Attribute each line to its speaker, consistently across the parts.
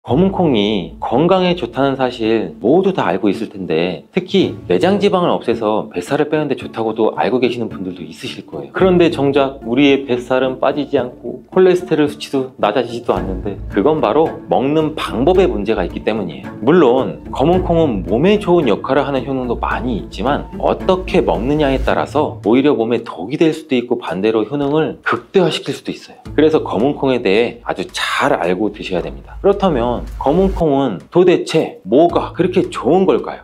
Speaker 1: 검은콩이 건강에 좋다는 사실 모두 다 알고 있을 텐데, 특히 내장 지방을 없애서 뱃살을 빼는데 좋다고도 알고 계시는 분들도 있으실 거예요. 그런데 정작 우리의 뱃살은 빠지지 않고 콜레스테롤 수치도 낮아지지도 않는데, 그건 바로 먹는 방법에 문제가 있기 때문이에요. 물론 검은콩은 몸에 좋은 역할을 하는 효능도 많이 있지만, 어떻게 먹느냐에 따라서 오히려 몸에 독이 될 수도 있고 반대로 효능을 극대화시킬 수도 있어요. 그래서 검은콩에 대해 아주 잘 알고 드셔야 됩니다. 그렇다면 검은콩은 도대체 뭐가 그렇게 좋은 걸까요?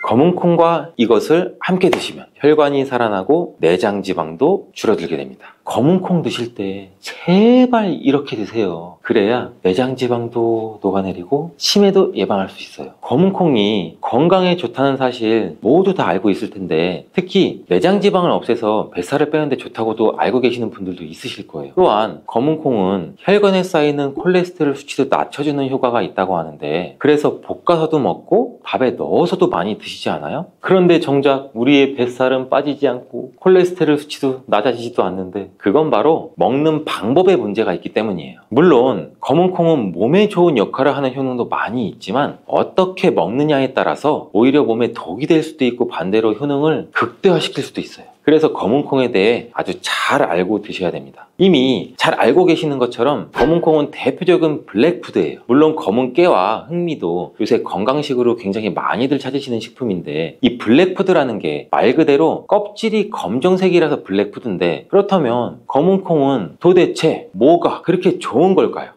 Speaker 1: 검은콩과 이것을 함께 드시면 혈관이 살아나고 내장 지방도 줄어들게 됩니다. 검은콩 드실 때 제발 이렇게 드세요. 그래야 내장 지방도 녹아내리고 치매도 예방할 수 있어요. 검은콩이 건강에 좋다는 사실 모두 다 알고 있을 텐데, 특히 내장 지방을 없애서 뱃살을 빼는데 좋다고도 알고 계시는 분들도 있으실 거예요. 또한 검은콩은 혈관에 쌓이는 콜레스테롤 수치도 낮춰주는 효과가 있다고 하는데, 그래서 볶아서도 먹고 밥에 넣어서도 많이 드시지 않아요? 그런데 정작 우리의 뱃살은 빠지지 않고 콜레스테롤 수치도 낮아지지도 않는데, 그건 바로 먹는 방법에 문제가 있기 때문이에요. 물론 검은콩은 몸에 좋은 역할을 하는 효능도 많이 있지만, 어떻게 먹느냐에 따라서 오히려 몸에 독이 될 수도 있고 반대로 효능을 극대화시킬 수도 있어요. 그래서 검은콩에 대해 아주 잘 알고 드셔야 됩니다. 이미 잘 알고 계시는 것처럼 검은콩은 대표적인 블랙푸드예요. 물론 검은 깨와 흑미도 요새 건강식으로 굉장히 많이들 찾으시는 식품인데, 이 블랙푸드라는 게 말 그대로 껍질이 검정색이라서 블랙푸드인데, 그렇다면 검은콩은 도대체 뭐가 그렇게 좋은 걸까요?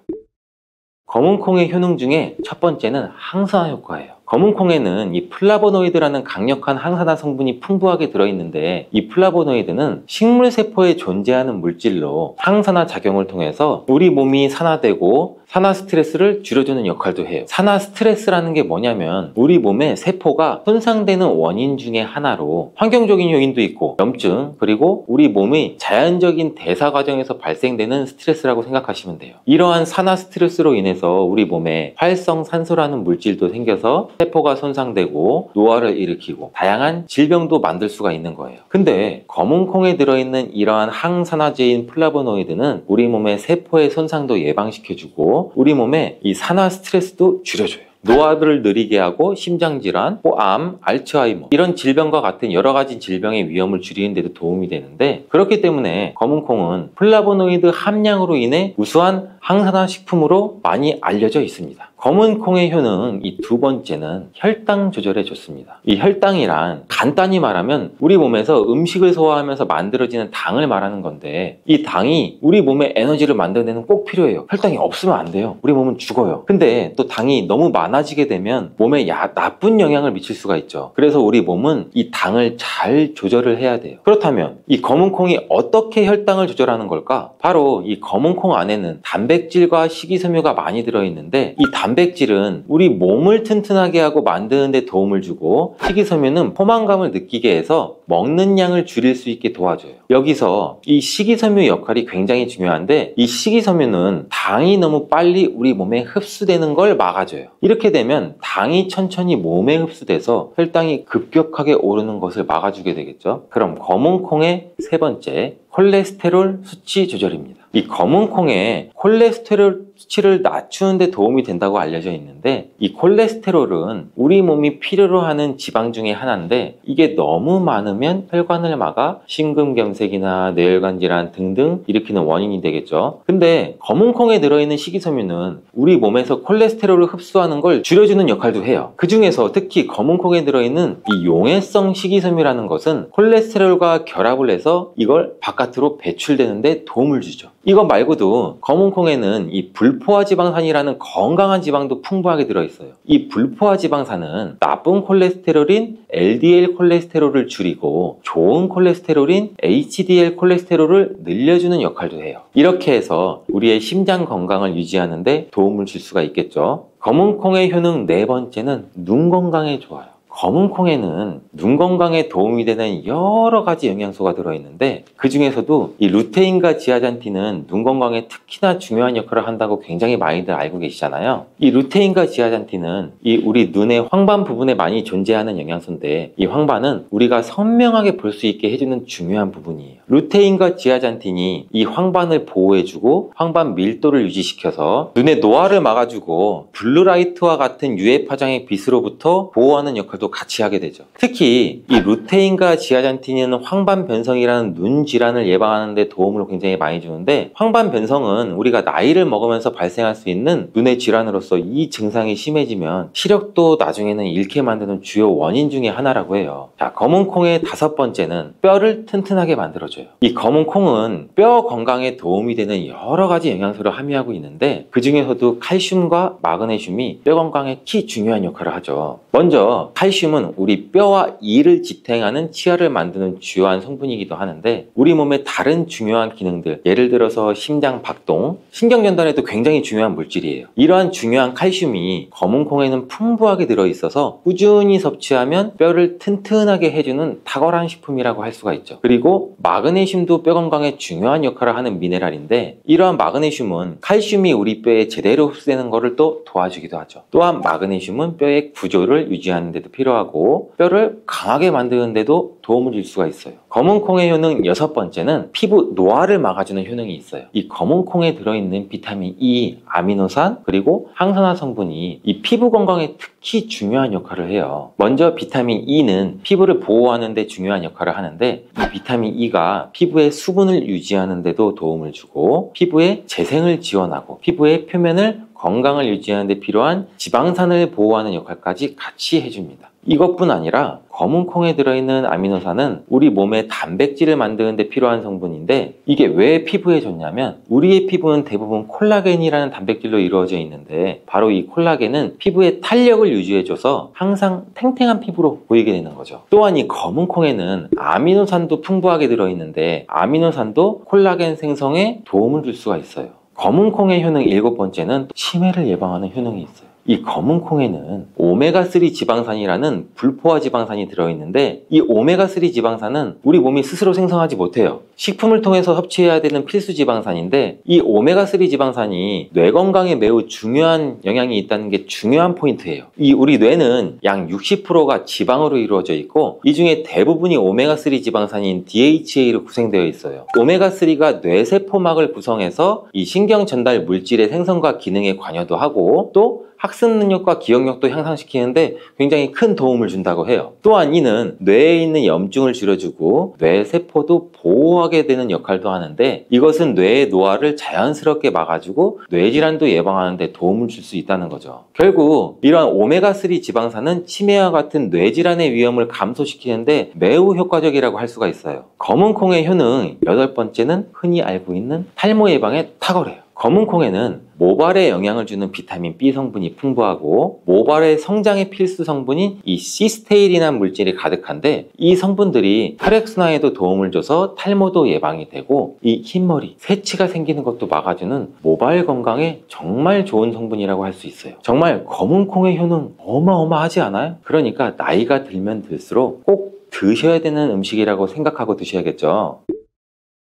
Speaker 1: 검은콩의 효능 중에 첫 번째는 항산화 효과예요. 검은콩에는 이 플라보노이드라는 강력한 항산화 성분이 풍부하게 들어있는데, 이 플라보노이드는 식물세포에 존재하는 물질로 항산화 작용을 통해서 우리 몸이 산화되고 산화 스트레스를 줄여주는 역할도 해요. 산화 스트레스라는 게 뭐냐면, 우리 몸의 세포가 손상되는 원인 중에 하나로 환경적인 요인도 있고 염증, 그리고 우리 몸의 자연적인 대사 과정에서 발생되는 스트레스라고 생각하시면 돼요. 이러한 산화 스트레스로 인해서 우리 몸에 활성산소라는 물질도 생겨서 세포가 손상되고 노화를 일으키고 다양한 질병도 만들 수가 있는 거예요. 근데 검은콩에 들어있는 이러한 항산화제인 플라보노이드는 우리 몸의 세포의 손상도 예방시켜주고 우리 몸에 이 산화 스트레스도 줄여줘요. 노화를 느리게 하고 심장질환, 암, 알츠하이머 이런 질병과 같은 여러 가지 질병의 위험을 줄이는 데도 도움이 되는데, 그렇기 때문에 검은콩은 플라보노이드 함량으로 인해 우수한 항산화 식품으로 많이 알려져 있습니다. 검은콩의 효능 이 두 번째는 혈당 조절에 좋습니다. 이 혈당이란 간단히 말하면 우리 몸에서 음식을 소화하면서 만들어지는 당을 말하는 건데, 이 당이 우리 몸의 에너지를 만드는 데는 꼭 필요해요. 혈당이 없으면 안 돼요. 우리 몸은 죽어요. 근데 또 당이 너무 많아지게 되면 몸에 나쁜 영향을 미칠 수가 있죠. 그래서 우리 몸은 이 당을 잘 조절을 해야 돼요. 그렇다면 이 검은콩이 어떻게 혈당을 조절하는 걸까? 바로 이 검은콩 안에는 단백질과 식이섬유가 많이 들어있는데, 이 단백질은 우리 몸을 튼튼하게 하고 만드는 데 도움을 주고, 식이섬유는 포만감을 느끼게 해서 먹는 양을 줄일 수 있게 도와줘요. 여기서 이 식이섬유 역할이 굉장히 중요한데, 이 식이섬유는 당이 너무 빨리 우리 몸에 흡수되는 걸 막아줘요. 이렇게 되면 당이 천천히 몸에 흡수돼서 혈당이 급격하게 오르는 것을 막아주게 되겠죠. 그럼 검은콩의 세 번째, 콜레스테롤 수치 조절입니다. 이 검은콩에 콜레스테롤 수치를 낮추는 데 도움이 된다고 알려져 있는데, 이 콜레스테롤은 우리 몸이 필요로 하는 지방 중에 하나인데, 이게 너무 많으면 혈관을 막아 심근경색이나 뇌혈관 질환 등등 일으키는 원인이 되겠죠. 근데 검은콩에 들어있는 식이섬유는 우리 몸에서 콜레스테롤을 흡수하는 걸 줄여주는 역할도 해요. 그 중에서 특히 검은콩에 들어있는 이 용해성 식이섬유라는 것은 콜레스테롤과 결합을 해서 이걸 바깥으로 배출되는데 도움을 주죠. 이거 말고도 검은콩에는 이 불포화 지방산이라는 건강한 지방도 풍부하게 들어있어요. 이 불포화 지방산은 나쁜 콜레스테롤인 LDL 콜레스테롤을 줄이고 좋은 콜레스테롤인 HDL 콜레스테롤을 늘려주는 역할도 해요. 이렇게 해서 우리의 심장 건강을 유지하는 데 도움을 줄 수가 있겠죠. 검은콩의 효능 네 번째는 눈 건강에 좋아요. 검은 콩에는 눈 건강에 도움이 되는 여러 가지 영양소가 들어있는데 그 중에서도 이 루테인과 지아잔틴은 눈 건강에 특히나 중요한 역할을 한다고 굉장히 많이들 알고 계시잖아요. 이 루테인과 지아잔틴은 이 우리 눈의 황반 부분에 많이 존재하는 영양소인데 이 황반은 우리가 선명하게 볼 수 있게 해주는 중요한 부분이에요. 루테인과 지아잔틴이 이 황반을 보호해주고 황반 밀도를 유지시켜서 눈의 노화를 막아주고 블루라이트와 같은 UV 파장의 빛으로부터 보호하는 역할도 같이 하게 되죠. 특히 이 루테인과 지아잔틴은 황반 변성이라는 눈 질환을 예방하는 데 도움을 굉장히 많이 주는데 황반 변성은 우리가 나이를 먹으면서 발생할 수 있는 눈의 질환으로서 이 증상이 심해지면 시력도 나중에는 잃게 만드는 주요 원인 중에 하나라고 해요. 자, 검은 콩의 5번째는 뼈를 튼튼하게 만들어줘요. 이 검은 콩은 뼈 건강에 도움이 되는 여러 가지 영양소를 함유하고 있는데 그 중에서도 칼슘과 마그네슘이 뼈 건강에 특히 중요한 역할을 하죠. 먼저 칼슘은 우리 뼈와 이를 지탱하는 치아를 만드는 주요한 성분이기도 하는데 우리 몸의 다른 중요한 기능들, 예를 들어서 심장 박동, 신경 전달에도 굉장히 중요한 물질이에요. 이러한 중요한 칼슘이 검은 콩에는 풍부하게 들어있어서 꾸준히 섭취하면 뼈를 튼튼하게 해주는 탁월한 식품이라고 할 수가 있죠. 그리고 마그네슘도 뼈 건강에 중요한 역할을 하는 미네랄인데 이러한 마그네슘은 칼슘이 우리 뼈에 제대로 흡수되는 것을 또 도와주기도 하죠. 또한 마그네슘은 뼈의 구조를 유지하는 데도 필요하고 뼈를 강하게 만드는 데도 도움을 줄 수가 있어요. 검은 콩의 효능 6번째는 피부 노화를 막아주는 효능이 있어요. 이 검은 콩에 들어있는 비타민 E, 아미노산, 그리고 항산화 성분이 이 피부 건강에 특히 중요한 역할을 해요. 먼저 비타민 E는 피부를 보호하는 데 중요한 역할을 하는데 이 비타민 E가 피부의 수분을 유지하는 데도 도움을 주고 피부의 재생을 지원하고 피부의 표면을 건강을 유지하는 데 필요한 지방산을 보호하는 역할까지 같이 해줍니다. 이것뿐 아니라 검은 콩에 들어있는 아미노산은 우리 몸의 단백질을 만드는 데 필요한 성분인데 이게 왜 피부에 좋냐면 우리의 피부는 대부분 콜라겐이라는 단백질로 이루어져 있는데 바로 이 콜라겐은 피부의 탄력을 유지해줘서 항상 탱탱한 피부로 보이게 되는 거죠. 또한 이 검은 콩에는 아미노산도 풍부하게 들어있는데 아미노산도 콜라겐 생성에 도움을 줄 수가 있어요. 검은 콩의 효능 7번째는 치매를 예방하는 효능이 있어요. 이 검은 콩에는 오메가3 지방산이라는 불포화 지방산이 들어있는데 이 오메가3 지방산은 우리 몸이 스스로 생성하지 못해요. 식품을 통해서 섭취해야 되는 필수 지방산인데 이 오메가3 지방산이 뇌 건강에 매우 중요한 영향이 있다는 게 중요한 포인트예요. 이 우리 뇌는 약 60%가 지방으로 이루어져 있고 이 중에 대부분이 오메가3 지방산인 DHA로 구성되어 있어요. 오메가3가 뇌세포막을 구성해서 이 신경 전달 물질의 생성과 기능에 관여도 하고 또 학습 능력과 기억력도 향상시키는데 굉장히 큰 도움을 준다고 해요. 또한 이는 뇌에 있는 염증을 줄여주고 뇌세포도 보호하게 되는 역할도 하는데 이것은 뇌의 노화를 자연스럽게 막아주고 뇌질환도 예방하는 데 도움을 줄 수 있다는 거죠. 결국 이러한 오메가3 지방산은 치매와 같은 뇌질환의 위험을 감소시키는데 매우 효과적이라고 할 수가 있어요. 검은 콩의 효능 8번째는 흔히 알고 있는 탈모 예방에 탁월해요. 검은 콩에는 모발에 영향을 주는 비타민 B 성분이 풍부하고 모발의 성장에 필수 성분인 이 시스테일이라는 물질이 가득한데 이 성분들이 혈액순환에도 도움을 줘서 탈모도 예방이 되고 이 흰머리, 새치가 생기는 것도 막아주는 모발 건강에 정말 좋은 성분이라고 할 수 있어요. 정말 검은 콩의 효능 어마어마하지 않아요? 그러니까 나이가 들면 들수록 꼭 드셔야 되는 음식이라고 생각하고 드셔야겠죠.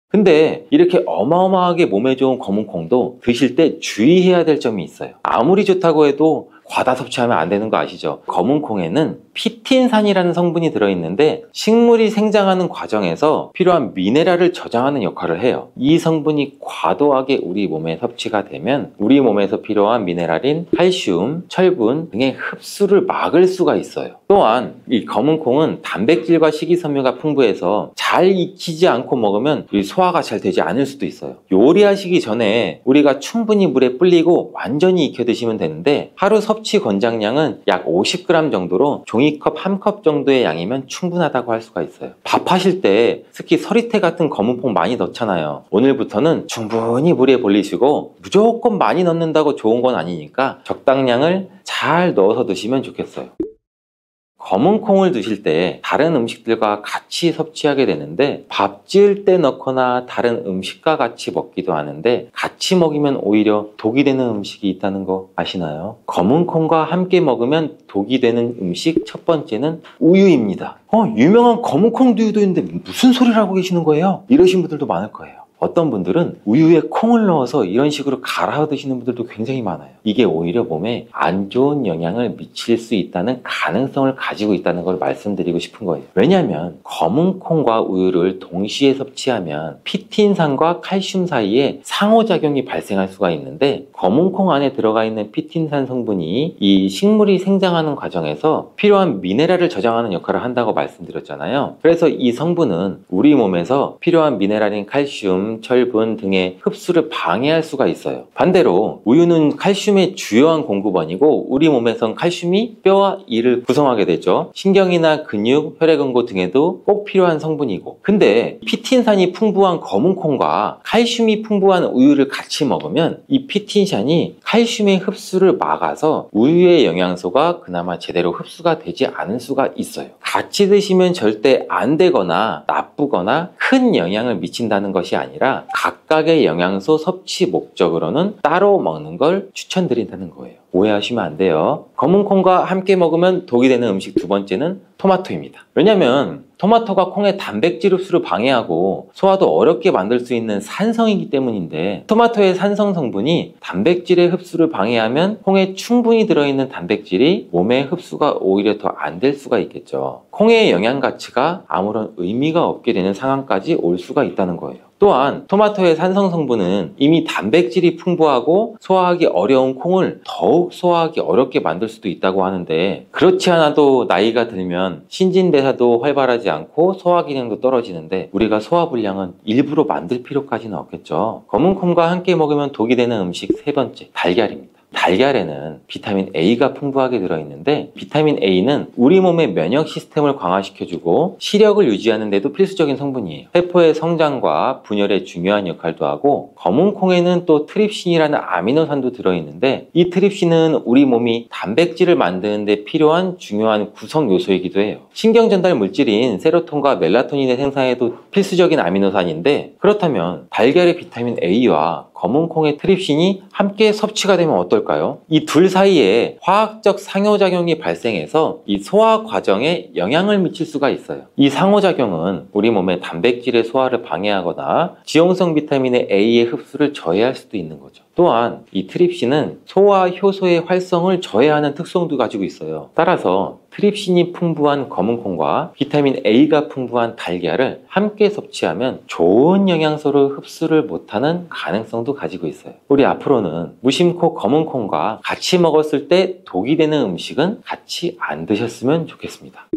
Speaker 1: 근데 이렇게 어마어마하게 몸에 좋은 검은 콩도 드실 때 주의해야 될 점이 있어요. 아무리 좋다고 해도 과다 섭취하면 안 되는 거 아시죠? 검은 콩에는 피틴산이라는 성분이 들어있는데 식물이 생장하는 과정에서 필요한 미네랄을 저장하는 역할을 해요. 이 성분이 과도하게 우리 몸에 섭취가 되면 우리 몸에서 필요한 미네랄인 칼슘, 철분 등의 흡수를 막을 수가 있어요. 또한 이 검은 콩은 단백질과 식이섬유가 풍부해서 잘 익히지 않고 먹으면 소화가 잘 되지 않을 수도 있어요. 요리하시기 전에 우리가 충분히 물에 불리고 완전히 익혀 드시면 되는데 하루 섭취 권장량은 약 50g 정도로 종이컵 1컵 정도의 양이면 충분하다고 할 수가 있어요. 밥 하실 때 특히 서리태 같은 검은 콩 많이 넣잖아요. 오늘부터는 충분히 물에 불리시고 무조건 많이 넣는다고 좋은 건 아니니까 적당량을 잘 넣어서 드시면 좋겠어요. 검은 콩을 드실 때 다른 음식들과 같이 섭취하게 되는데 밥 지을 때 넣거나 다른 음식과 같이 먹기도 하는데 같이 먹이면 오히려 독이 되는 음식이 있다는 거 아시나요? 검은 콩과 함께 먹으면 독이 되는 음식 첫 번째는 우유입니다. 유명한 검은 콩 두유도 있는데 무슨 소리를 하고 계시는 거예요? 이러신 분들도 많을 거예요. 어떤 분들은 우유에 콩을 넣어서 이런 식으로 갈아 드시는 분들도 굉장히 많아요. 이게 오히려 몸에 안 좋은 영향을 미칠 수 있다는 가능성을 가지고 있다는 걸 말씀드리고 싶은 거예요. 왜냐하면 검은 콩과 우유를 동시에 섭취하면 피틴산과 칼슘 사이에 상호작용이 발생할 수가 있는데 검은 콩 안에 들어가 있는 피틴산 성분이 이 식물이 생장하는 과정에서 필요한 미네랄을 저장하는 역할을 한다고 말씀드렸잖아요. 그래서 이 성분은 우리 몸에서 필요한 미네랄인 칼슘, 철분 등의 흡수를 방해할 수가 있어요. 반대로 우유는 칼슘의 주요한 공급원이고 우리 몸에선 칼슘이 뼈와 이를 구성하게 되죠. 신경이나 근육, 혈액응고 등에도 꼭 필요한 성분이고, 근데 피틴산이 풍부한 검은 콩과 칼슘이 풍부한 우유를 같이 먹으면 이 피틴산이 칼슘의 흡수를 막아서 우유의 영양소가 그나마 제대로 흡수가 되지 않을 수가 있어요. 같이 드시면 절대 안 되거나 나쁘거나 큰 영향을 미친다는 것이 아니라 각각의 영양소 섭취 목적으로는 따로 먹는 걸 추천드린다는 거예요. 오해하시면 안 돼요. 검은 콩과 함께 먹으면 독이 되는 음식 두 번째는 토마토입니다. 왜냐면 토마토가 콩의 단백질 흡수를 방해하고 소화도 어렵게 만들 수 있는 산성이기 때문인데, 토마토의 산성 성분이 단백질의 흡수를 방해하면 콩에 충분히 들어있는 단백질이 몸의 흡수가 오히려 더 안 될 수가 있겠죠. 콩의 영양 가치가 아무런 의미가 없게 되는 상황까지 올 수가 있다는 거예요. 또한 토마토의 산성 성분은 이미 단백질이 풍부하고 소화하기 어려운 콩을 더욱 소화하기 어렵게 만들 수도 있다고 하는데, 그렇지 않아도 나이가 들면 신진대사도 활발하지 않고 소화 기능도 떨어지는데 우리가 소화 불량은 일부러 만들 필요까지는 없겠죠. 검은 콩과 함께 먹으면 독이 되는 음식 세 번째, 달걀입니다. 달걀에는 비타민 A가 풍부하게 들어있는데, 비타민 A는 우리 몸의 면역 시스템을 강화시켜주고 시력을 유지하는 데도 필수적인 성분이에요. 세포의 성장과 분열에 중요한 역할도 하고, 검은 콩에는 또 트립신이라는 아미노산도 들어있는데, 이 트립신은 우리 몸이 단백질을 만드는 데 필요한 중요한 구성 요소이기도 해요. 신경전달 물질인 세로토닌과 멜라토닌의 생산에도 필수적인 아미노산인데, 그렇다면 달걀의 비타민 A와 검은 콩의 트립신이 함께 섭취가 되면 어떨까요? 이 둘 사이에 화학적 상호작용이 발생해서 이 소화 과정에 영향을 미칠 수가 있어요. 이 상호작용은 우리 몸의 단백질의 소화를 방해하거나 지용성 비타민의 A의 흡수를 저해할 수도 있는 거죠. 또한 이 트립신은 소화 효소의 활성을 저해하는 특성도 가지고 있어요. 따라서 트립신이 풍부한 검은 콩과 비타민 A가 풍부한 달걀을 함께 섭취하면 좋은 영양소를 흡수를 못하는 가능성도 가지고 있어요. 우리 앞으로는 무심코 검은 콩과 같이 먹었을 때 독이 되는 음식은 같이 안 드셨으면 좋겠습니다.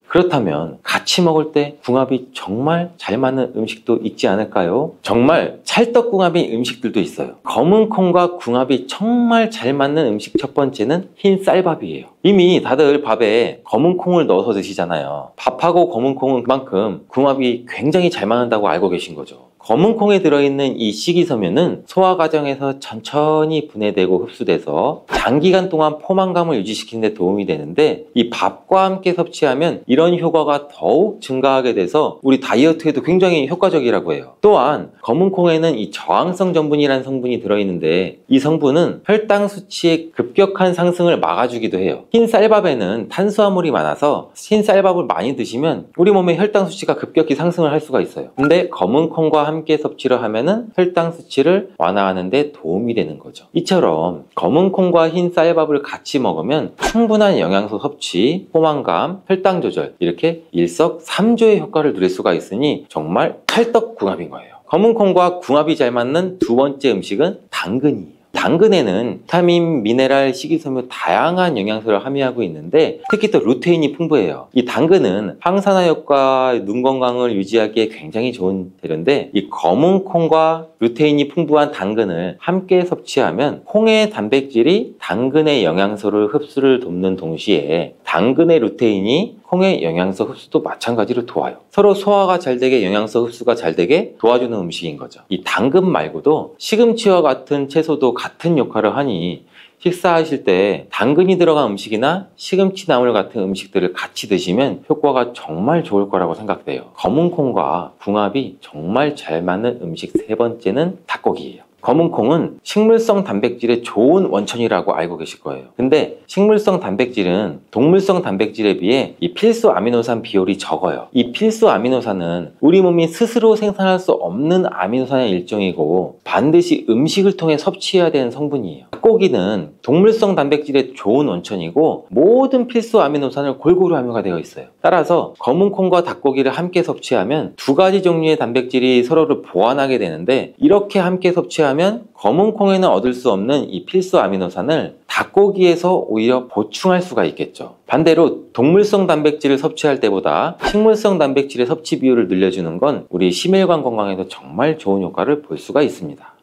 Speaker 1: 그렇다면 같이 먹을 때 궁합이 정말 잘 맞는 음식도 있지 않을까요? 정말 찰떡궁합인 음식들도 있어요. 검은 콩과 궁합이 정말 잘 맞는 음식 첫 번째는 흰 쌀밥이에요. 이미 다들 밥에 검은 콩을 넣어서 드시잖아요. 밥하고 검은 콩은 그만큼 궁합이 굉장히 잘 맞는다고 알고 계신 거죠. 검은 콩에 들어있는 이 식이섬유는 소화 과정에서 천천히 분해되고 흡수돼서 장기간 동안 포만감을 유지시키는 데 도움이 되는데, 이 밥과 함께 섭취하면 이런 효과가 더욱 증가하게 돼서 우리 다이어트에도 굉장히 효과적이라고 해요. 또한 검은 콩에는 이 저항성 전분이라는 성분이 들어있는데, 이 성분은 혈당 수치의 급격한 상승을 막아주기도 해요. 흰 쌀밥에는 탄수화물이 많아서 흰 쌀밥을 많이 드시면 우리 몸의 혈당 수치가 급격히 상승을 할 수가 있어요. 근데 검은 콩과 함께 섭취를 하면은 혈당 수치를 완화하는 데 도움이 되는 거죠. 이처럼 검은 콩과 흰 쌀밥을 같이 먹으면 충분한 영양소 섭취, 포만감, 혈당 조절, 이렇게 일석삼조의 효과를 누릴 수가 있으니 정말 찰떡궁합인 거예요. 검은 콩과 궁합이 잘 맞는 두 번째 음식은 당근이에요. 당근에는 비타민, 미네랄, 식이섬유 다양한 영양소를 함유하고 있는데, 특히 또 루테인이 풍부해요. 이 당근은 항산화 효과, 눈 건강을 유지하기에 굉장히 좋은 재료인데, 이 검은 콩과 루테인이 풍부한 당근을 함께 섭취하면 콩의 단백질이 당근의 영양소를 흡수를 돕는 동시에 당근의 루테인이 콩의 영양소 흡수도 마찬가지로 도와요. 서로 소화가 잘 되게, 영양소 흡수가 잘 되게 도와주는 음식인 거죠. 이 당근 말고도 시금치와 같은 채소도 같은 역할을 하니 식사하실 때 당근이 들어간 음식이나 시금치 나물 같은 음식들을 같이 드시면 효과가 정말 좋을 거라고 생각돼요. 검은콩과 궁합이 정말 잘 맞는 음식 세 번째는 닭고기예요. 검은콩은 식물성 단백질의 좋은 원천이라고 알고 계실 거예요. 근데 식물성 단백질은 동물성 단백질에 비해 이 필수 아미노산 비율이 적어요. 이 필수 아미노산은 우리 몸이 스스로 생산할 수 없는 아미노산의 일종이고 반드시 음식을 통해 섭취해야 되는 성분이에요. 닭고기는 동물성 단백질의 좋은 원천이고 모든 필수 아미노산을 골고루 함유가 되어 있어요. 따라서 검은콩과 닭고기를 함께 섭취하면 두 가지 종류의 단백질이 서로를 보완하게 되는데, 이렇게 함께 섭취하면 검은콩에는 얻을 수 없는 이 필수 아미노산을 닭고기에서 오히려 보충할 수가 있겠죠. 반대로 동물성 단백질을 섭취할 때보다 식물성 단백질의 섭취 비율을 늘려주는 건 우리 심혈관 건강에도 정말 좋은 효과를 볼 수가 있습니다.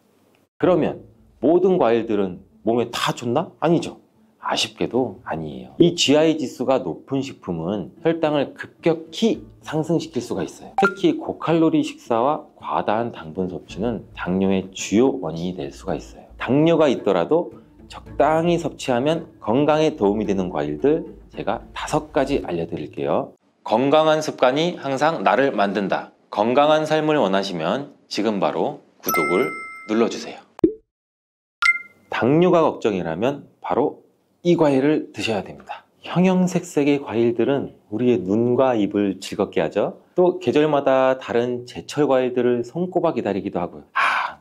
Speaker 1: 그러면 모든 과일들은 몸에 다 좋나? 아니죠. 아쉽게도 아니에요. 이 GI 지수가 높은 식품은 혈당을 급격히 상승시킬 수가 있어요. 특히 고칼로리 식사와 과다한 당분 섭취는 당뇨의 주요 원인이 될 수가 있어요. 당뇨가 있더라도 적당히 섭취하면 건강에 도움이 되는 과일들 제가 5가지 알려드릴게요. 건강한 습관이 항상 나를 만든다. 건강한 삶을 원하시면 지금 바로 구독을 눌러주세요. 당뇨가 걱정이라면 바로 이 과일을 드셔야 됩니다. 형형색색의 과일들은 우리의 눈과 입을 즐겁게 하죠. 또 계절마다 다른 제철 과일들을 손꼽아 기다리기도 하고요.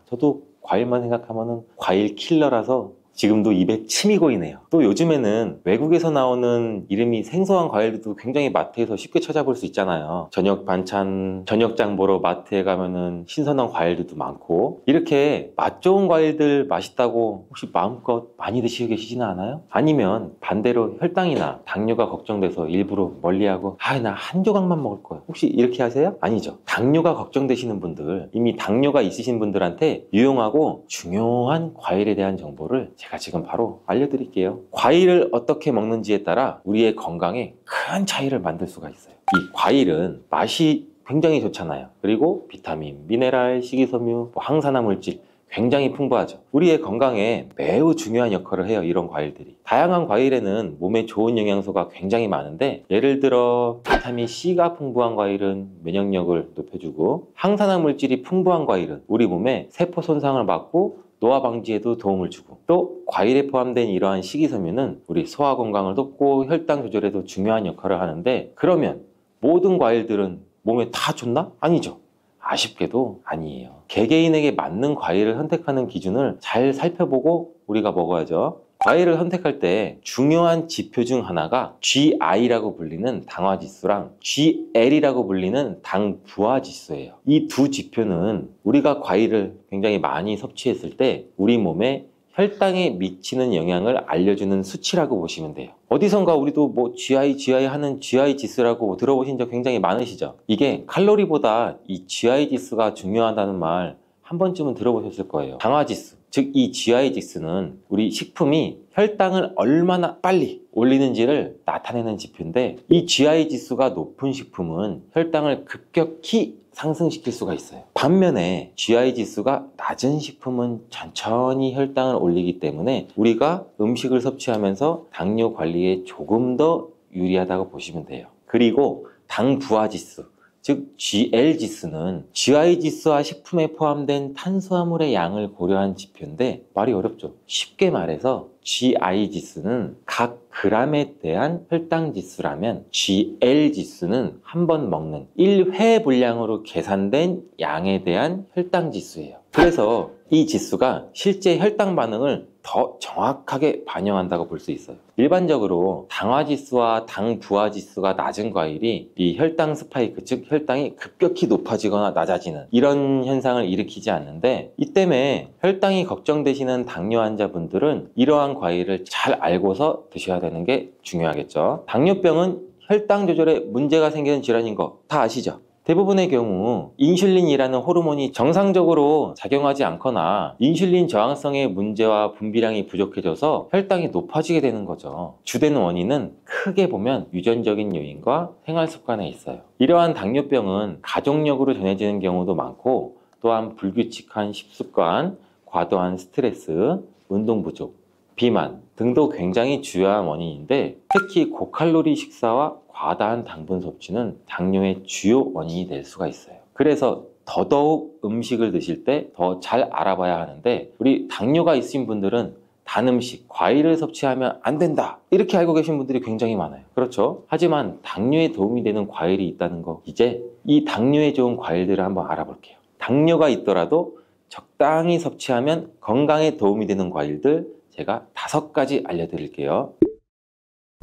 Speaker 1: 저도 과일만 생각하면 과일 킬러라서 지금도 입에 침이 고이네요. 또 요즘에는 외국에서 나오는 이름이 생소한 과일들도 굉장히 마트에서 쉽게 찾아볼 수 있잖아요. 저녁 반찬, 저녁장 보러 마트에 가면은 신선한 과일들도 많고, 이렇게 맛 좋은 과일들 맛있다고 혹시 마음껏 많이 드시고 계시지는 않아요? 아니면 반대로 혈당이나 당뇨가 걱정돼서 일부러 멀리하고 나 한 조각만 먹을 거야, 혹시 이렇게 하세요? 아니죠. 당뇨가 걱정되시는 분들, 이미 당뇨가 있으신 분들한테 유용하고 중요한 과일에 대한 정보를 제가 지금 바로 알려드릴게요. 과일을 어떻게 먹는지에 따라 우리의 건강에 큰 차이를 만들 수가 있어요. 이 과일은 맛이 굉장히 좋잖아요. 그리고 비타민, 미네랄, 식이섬유, 항산화 물질 굉장히 풍부하죠. 우리의 건강에 매우 중요한 역할을 해요, 이런 과일들이. 다양한 과일에는 몸에 좋은 영양소가 굉장히 많은데, 예를 들어 비타민 C가 풍부한 과일은 면역력을 높여주고, 항산화 물질이 풍부한 과일은 우리 몸에 세포 손상을 막고 노화 방지에도 도움을 주고, 또 과일에 포함된 이러한 식이섬유는 우리 소화 건강을 돕고 혈당 조절에도 중요한 역할을 하는데, 그러면 모든 과일들은 몸에 다 좋나? 아니죠. 아쉽게도 아니에요. 개개인에게 맞는 과일을 선택하는 기준을 잘 살펴보고 우리가 먹어야죠. 과일을 선택할 때 중요한 지표 중 하나가 GI라고 불리는 당화지수랑 GL이라고 불리는 당부하지수예요. 이 두 지표는 우리가 과일을 굉장히 많이 섭취했을 때 우리 몸에 혈당에 미치는 영향을 알려주는 수치라고 보시면 돼요. 어디선가 우리도 GI 하는 GI 지수라고 들어보신 적 굉장히 많으시죠? 이게 칼로리보다 이 GI 지수가 중요하다는 말 한 번쯤은 들어보셨을 거예요. 당화지수, 즉 이 GI 지수는 우리 식품이 혈당을 얼마나 빨리 올리는지를 나타내는 지표인데, 이 GI 지수가 높은 식품은 혈당을 급격히 상승시킬 수가 있어요. 반면에 GI 지수가 낮은 식품은 천천히 혈당을 올리기 때문에 우리가 음식을 섭취하면서 당뇨 관리에 조금 더 유리하다고 보시면 돼요. 그리고 당 부하 지수, 즉 GL 지수는 GI 지수와 식품에 포함된 탄수화물의 양을 고려한 지표인데, 말이 어렵죠. 쉽게 말해서 GI 지수는 각 그램에 대한 혈당 지수라면 GL 지수는 한 번 먹는 1회 분량으로 계산된 양에 대한 혈당 지수예요. 그래서 이 지수가 실제 혈당 반응을 더 정확하게 반영한다고 볼 수 있어요. 일반적으로 당화지수와 당부하지수가 낮은 과일이 이 혈당 스파이크, 즉 혈당이 급격히 높아지거나 낮아지는 이런 현상을 일으키지 않는데, 이 때문에 혈당이 걱정되시는 당뇨 환자분들은 이러한 과일을 잘 알고서 드셔야 되는 게 중요하겠죠. 당뇨병은 혈당 조절에 문제가 생기는 질환인 거 다 아시죠? 대부분의 경우 인슐린이라는 호르몬이 정상적으로 작용하지 않거나 인슐린 저항성의 문제와 분비량이 부족해져서 혈당이 높아지게 되는 거죠. 주된 원인은 크게 보면 유전적인 요인과 생활 습관에 있어요. 이러한 당뇨병은 가족력으로 전해지는 경우도 많고, 또한 불규칙한 식습관, 과도한 스트레스, 운동 부족, 비만 등도 굉장히 주요한 원인인데 특히 고칼로리 식사와 과다한 당분 섭취는 당뇨의 주요 원인이 될 수가 있어요. 그래서 더더욱 음식을 드실 때 더 잘 알아봐야 하는데 우리 당뇨가 있으신 분들은 단 음식, 과일을 섭취하면 안 된다 이렇게 알고 계신 분들이 굉장히 많아요. 그렇죠? 하지만 당뇨에 도움이 되는 과일이 있다는 거 이제 이 당뇨에 좋은 과일들을 한번 알아볼게요. 당뇨가 있더라도 적당히 섭취하면 건강에 도움이 되는 과일들 제가 5가지 알려드릴게요.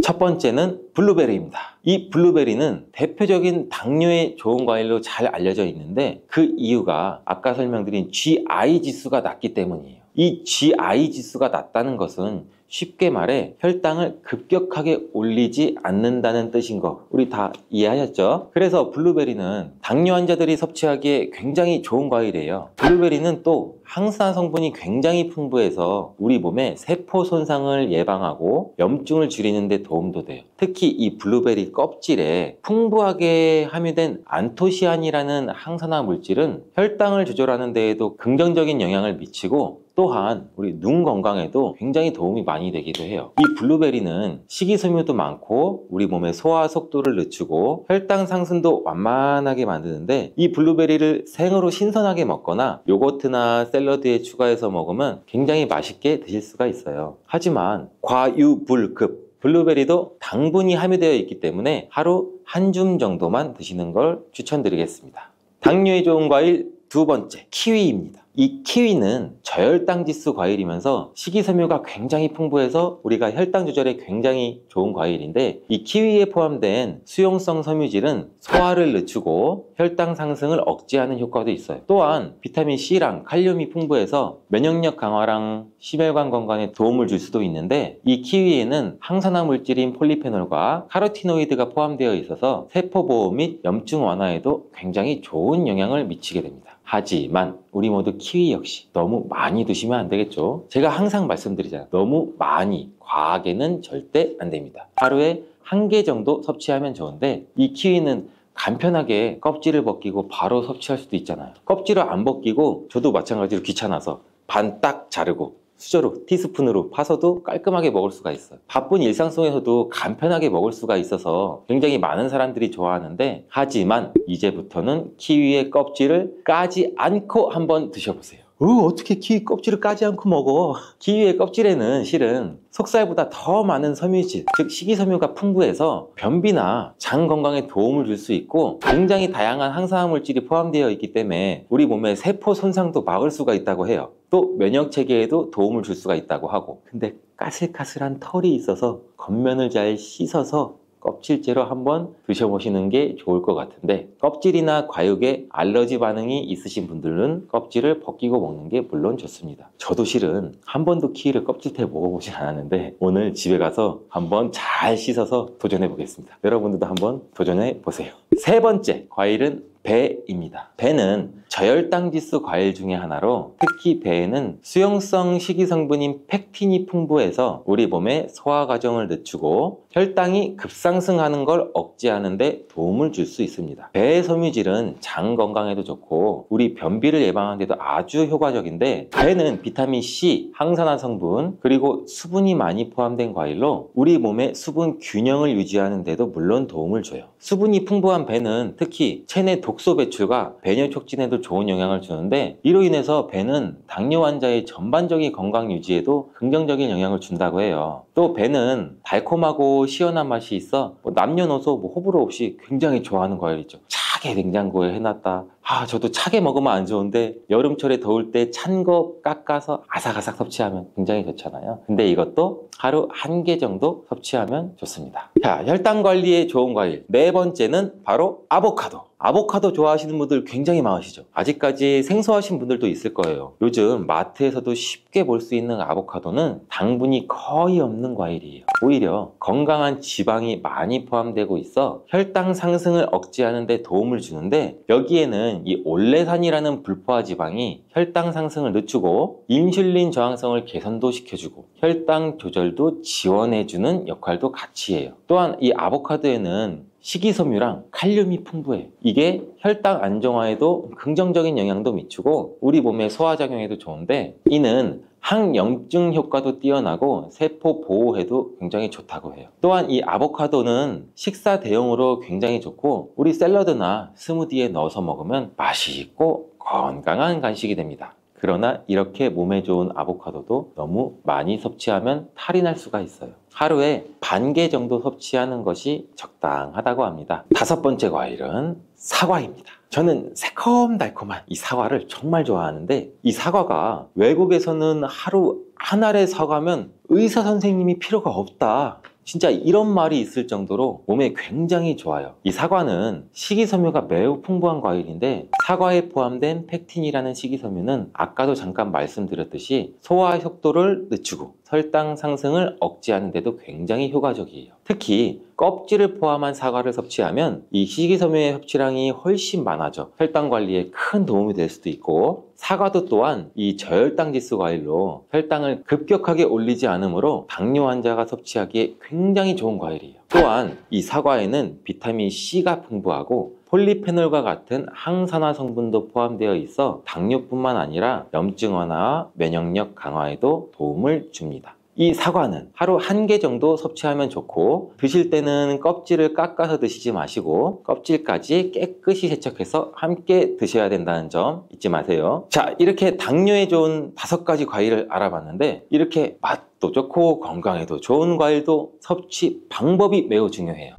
Speaker 1: 첫 번째는 블루베리입니다. 이 블루베리는 대표적인 당뇨에 좋은 과일로 잘 알려져 있는데 그 이유가 아까 설명드린 GI 지수가 낮기 때문이에요. 이 GI 지수가 낮다는 것은 쉽게 말해 혈당을 급격하게 올리지 않는다는 뜻인 거 우리 다 이해하셨죠? 그래서 블루베리는 당뇨 환자들이 섭취하기에 굉장히 좋은 과일이에요. 블루베리는 또 항산화 성분이 굉장히 풍부해서 우리 몸의 세포 손상을 예방하고 염증을 줄이는 데 도움도 돼요. 특히 이 블루베리 껍질에 풍부하게 함유된 안토시아닌이라는 항산화 물질은 혈당을 조절하는 데에도 긍정적인 영향을 미치고 또한 우리 눈 건강에도 굉장히 도움이 많이 되기도 해요. 이 블루베리는 식이섬유도 많고 우리 몸의 소화 속도를 늦추고 혈당 상승도 완만하게 만드는데 이 블루베리를 생으로 신선하게 먹거나 요거트나 샐러드에 추가해서 먹으면 굉장히 맛있게 드실 수가 있어요. 하지만 과유불급 블루베리도 당분이 함유되어 있기 때문에 하루 한 줌 정도만 드시는 걸 추천드리겠습니다. 당뇨에 좋은 과일 두 번째, 키위입니다. 이 키위는 저혈당 지수 과일이면서 식이섬유가 굉장히 풍부해서 우리가 혈당 조절에 굉장히 좋은 과일인데 이 키위에 포함된 수용성 섬유질은 소화를 늦추고 혈당 상승을 억제하는 효과도 있어요. 또한 비타민 C랑 칼륨이 풍부해서 면역력 강화랑 심혈관 건강에 도움을 줄 수도 있는데 이 키위에는 항산화 물질인 폴리페놀과 카로티노이드가 포함되어 있어서 세포 보호 및 염증 완화에도 굉장히 좋은 영향을 미치게 됩니다. 하지만 우리 모두 키위 역시 너무 많이 드시면 안 되겠죠. 제가 항상 말씀드리잖아요. 너무 많이, 과하게는 절대 안 됩니다. 하루에 1개 정도 섭취하면 좋은데 이 키위는 간편하게 껍질을 벗기고 바로 섭취할 수도 있잖아요. 껍질을 안 벗기고 저도 마찬가지로 귀찮아서 반 딱 자르고 수저로, 티스푼으로 파서도 깔끔하게 먹을 수가 있어요. 바쁜 일상 속에서도 간편하게 먹을 수가 있어서 굉장히 많은 사람들이 좋아하는데 하지만 이제부터는 키위의 껍질을 까지 않고 한번 드셔보세요. 어떻게 키위 껍질을 까지 않고 먹어? 키위의 껍질에는 실은 속살보다 더 많은 섬유질, 즉 식이섬유가 풍부해서 변비나 장 건강에 도움을 줄 수 있고 굉장히 다양한 항산화 물질이 포함되어 있기 때문에 우리 몸의 세포 손상도 막을 수가 있다고 해요. 또 면역 체계에도 도움을 줄 수가 있다고 하고 근데 까슬까슬한 털이 있어서 겉면을 잘 씻어서 껍질째로 한번 드셔보시는 게 좋을 것 같은데 껍질이나 과육에 알러지 반응이 있으신 분들은 껍질을 벗기고 먹는 게 물론 좋습니다. 저도 실은 한 번도 키위를 껍질째 먹어보진 않았는데 오늘 집에 가서 한번 잘 씻어서 도전해 보겠습니다. 여러분들도 한번 도전해 보세요. 세 번째 과일은 배입니다. 배는 저혈당 지수 과일 중에 하나로 특히 배에는 수용성 식이성분인 펙틴이 풍부해서 우리 몸의 소화 과정을 늦추고 혈당이 급상승하는 걸 억제하는 데 도움을 줄 수 있습니다. 배의 섬유질은 장 건강에도 좋고 우리 변비를 예방하는 데도 아주 효과적인데 배는 비타민 C, 항산화 성분 그리고 수분이 많이 포함된 과일로 우리 몸의 수분 균형을 유지하는 데도 물론 도움을 줘요. 수분이 풍부한 배는 특히 체내 독소 배출과 배뇨 촉진에도 좋은 영향을 주는데 이로 인해서 배는 당뇨 환자의 전반적인 건강 유지에도 긍정적인 영향을 준다고 해요. 또 배는 달콤하고 시원한 맛이 있어 남녀노소 호불호 없이 굉장히 좋아하는 과일이죠. 차게 냉장고에 해놨다. 저도 차게 먹으면 안 좋은데 여름철에 더울 때 찬 거 깎아서 아삭아삭 섭취하면 굉장히 좋잖아요. 근데 이것도 하루 1개 정도 섭취하면 좋습니다. 자, 혈당 관리에 좋은 과일 네 번째는 바로 아보카도. 아보카도 좋아하시는 분들 굉장히 많으시죠. 아직까지 생소하신 분들도 있을 거예요. 요즘 마트에서도 쉽게 볼 수 있는 아보카도는 당분이 거의 없는 과일이에요. 오히려 건강한 지방이 많이 포함되고 있어 혈당 상승을 억제하는 데 도움을 주는데 여기에는 이 올레산이라는 불포화 지방이 혈당 상승을 늦추고 인슐린 저항성을 개선도 시켜주고 혈당 조절도 지원해주는 역할도 같이 해요. 또한 이 아보카도에는 식이섬유랑 칼륨이 풍부해요. 이게 혈당 안정화에도 긍정적인 영향도 미치고 우리 몸의 소화작용에도 좋은데 이는 항염증 효과도 뛰어나고 세포 보호에도 굉장히 좋다고 해요. 또한 이 아보카도는 식사 대용으로 굉장히 좋고 우리 샐러드나 스무디에 넣어서 먹으면 맛있고 건강한 간식이 됩니다. 그러나 이렇게 몸에 좋은 아보카도도 너무 많이 섭취하면 탈이 날 수가 있어요. 하루에 반 개 정도 섭취하는 것이 적당하다고 합니다. 5번째 과일은 사과입니다. 저는 새콤달콤한 이 사과를 정말 좋아하는데, 이 사과가 외국에서는 하루 한 알의 사과면 의사 선생님이 필요가 없다, 진짜 이런 말이 있을 정도로 몸에 굉장히 좋아요. 이 사과는 식이섬유가 매우 풍부한 과일인데, 사과에 포함된 펙틴이라는 식이섬유는 아까도 잠깐 말씀드렸듯이 소화 속도를 늦추고 혈당 상승을 억제하는 데도 굉장히 효과적이에요. 특히 껍질을 포함한 사과를 섭취하면 이 식이섬유의 섭취량이 훨씬 많아져 혈당 관리에 큰 도움이 될 수도 있고, 사과도 또한 이 저혈당 지수 과일로 혈당을 급격하게 올리지 않으므로 당뇨 환자가 섭취하기에 굉장히 좋은 과일이에요. 또한 이 사과에는 비타민 C가 풍부하고 폴리페놀과 같은 항산화 성분도 포함되어 있어 당뇨뿐만 아니라 염증 완화와 면역력 강화에도 도움을 줍니다. 이 사과는 하루 1개 정도 섭취하면 좋고, 드실 때는 껍질을 깎아서 드시지 마시고 껍질까지 깨끗이 세척해서 함께 드셔야 된다는 점 잊지 마세요. 자, 이렇게 당뇨에 좋은 5가지 과일을 알아봤는데, 이렇게 맛도 좋고 건강에도 좋은 과일도 섭취 방법이 매우 중요해요.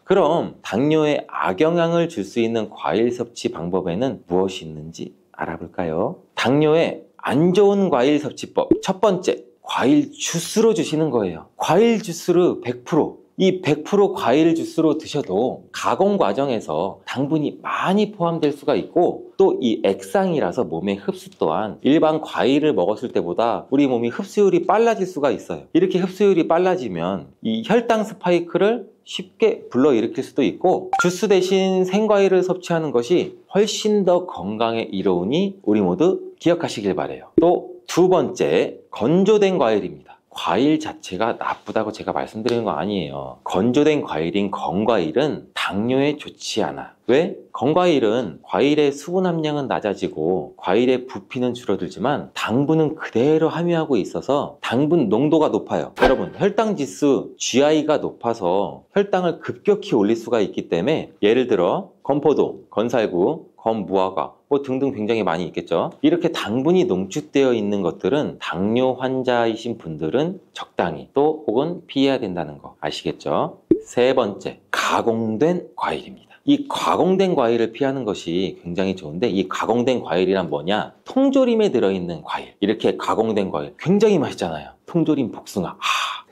Speaker 1: 그럼 당뇨에 악영향을 줄 수 있는 과일 섭취 방법에는 무엇이 있는지 알아볼까요? 당뇨에 안 좋은 과일 섭취법, 첫 번째, 과일 주스로 주시는 거예요. 과일 주스로 100%, 이 100% 과일 주스로 드셔도 가공 과정에서 당분이 많이 포함될 수가 있고, 또 이 액상이라서 몸의 흡수 또한 일반 과일을 먹었을 때보다 우리 몸이 흡수율이 빨라질 수가 있어요. 이렇게 흡수율이 빨라지면 이 혈당 스파이크를 쉽게 불러일으킬 수도 있고, 주스 대신 생과일을 섭취하는 것이 훨씬 더 건강에 이로우니 우리 모두 기억하시길 바래요. 또 2번째, 건조된 과일입니다. 과일 자체가 나쁘다고 제가 말씀드리는 거 아니에요. 건조된 과일인 건과일은 당뇨에 좋지 않아. 왜? 건과일은 과일의 수분 함량은 낮아지고 과일의 부피는 줄어들지만 당분은 그대로 함유하고 있어서 당분 농도가 높아요. 여러분, 혈당 지수 GI가 높아서 혈당을 급격히 올릴 수가 있기 때문에, 예를 들어 건포도, 건살구, 건무화과 등등 굉장히 많이 있겠죠. 이렇게 당분이 농축되어 있는 것들은 당뇨 환자이신 분들은 적당히 또 혹은 피해야 된다는 거 아시겠죠? 3번째, 가공된 과일입니다. 이 가공된 과일을 피하는 것이 굉장히 좋은데, 이 가공된 과일이란 뭐냐? 통조림에 들어있는 과일. 이렇게 가공된 과일 굉장히 맛있잖아요. 통조림 복숭아,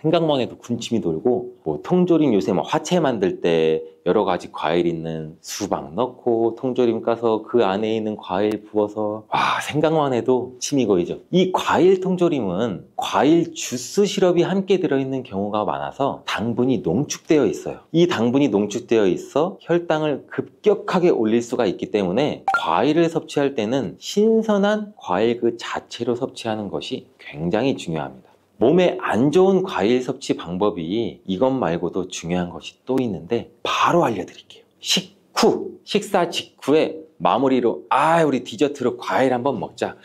Speaker 1: 생각만 해도 군침이 돌고, 통조림 요새 화채 만들 때 여러 가지 과일 있는 수박 넣고 통조림 까서 그 안에 있는 과일 부어서, 생각만 해도 침이 고이죠. 이 과일 통조림은 과일 주스 시럽이 함께 들어있는 경우가 많아서 당분이 농축되어 있어요. 이 당분이 농축되어 있어 혈당을 급격하게 올릴 수가 있기 때문에 과일을 섭취할 때는 신선한 과일 그 자체로 섭취하는 것이 굉장히 중요합니다. 몸에 안 좋은 과일 섭취 방법이 이것 말고도 중요한 것이 또 있는데 바로 알려드릴게요. 식사 직후에 마무리로 우리 디저트로 과일 한번 먹자.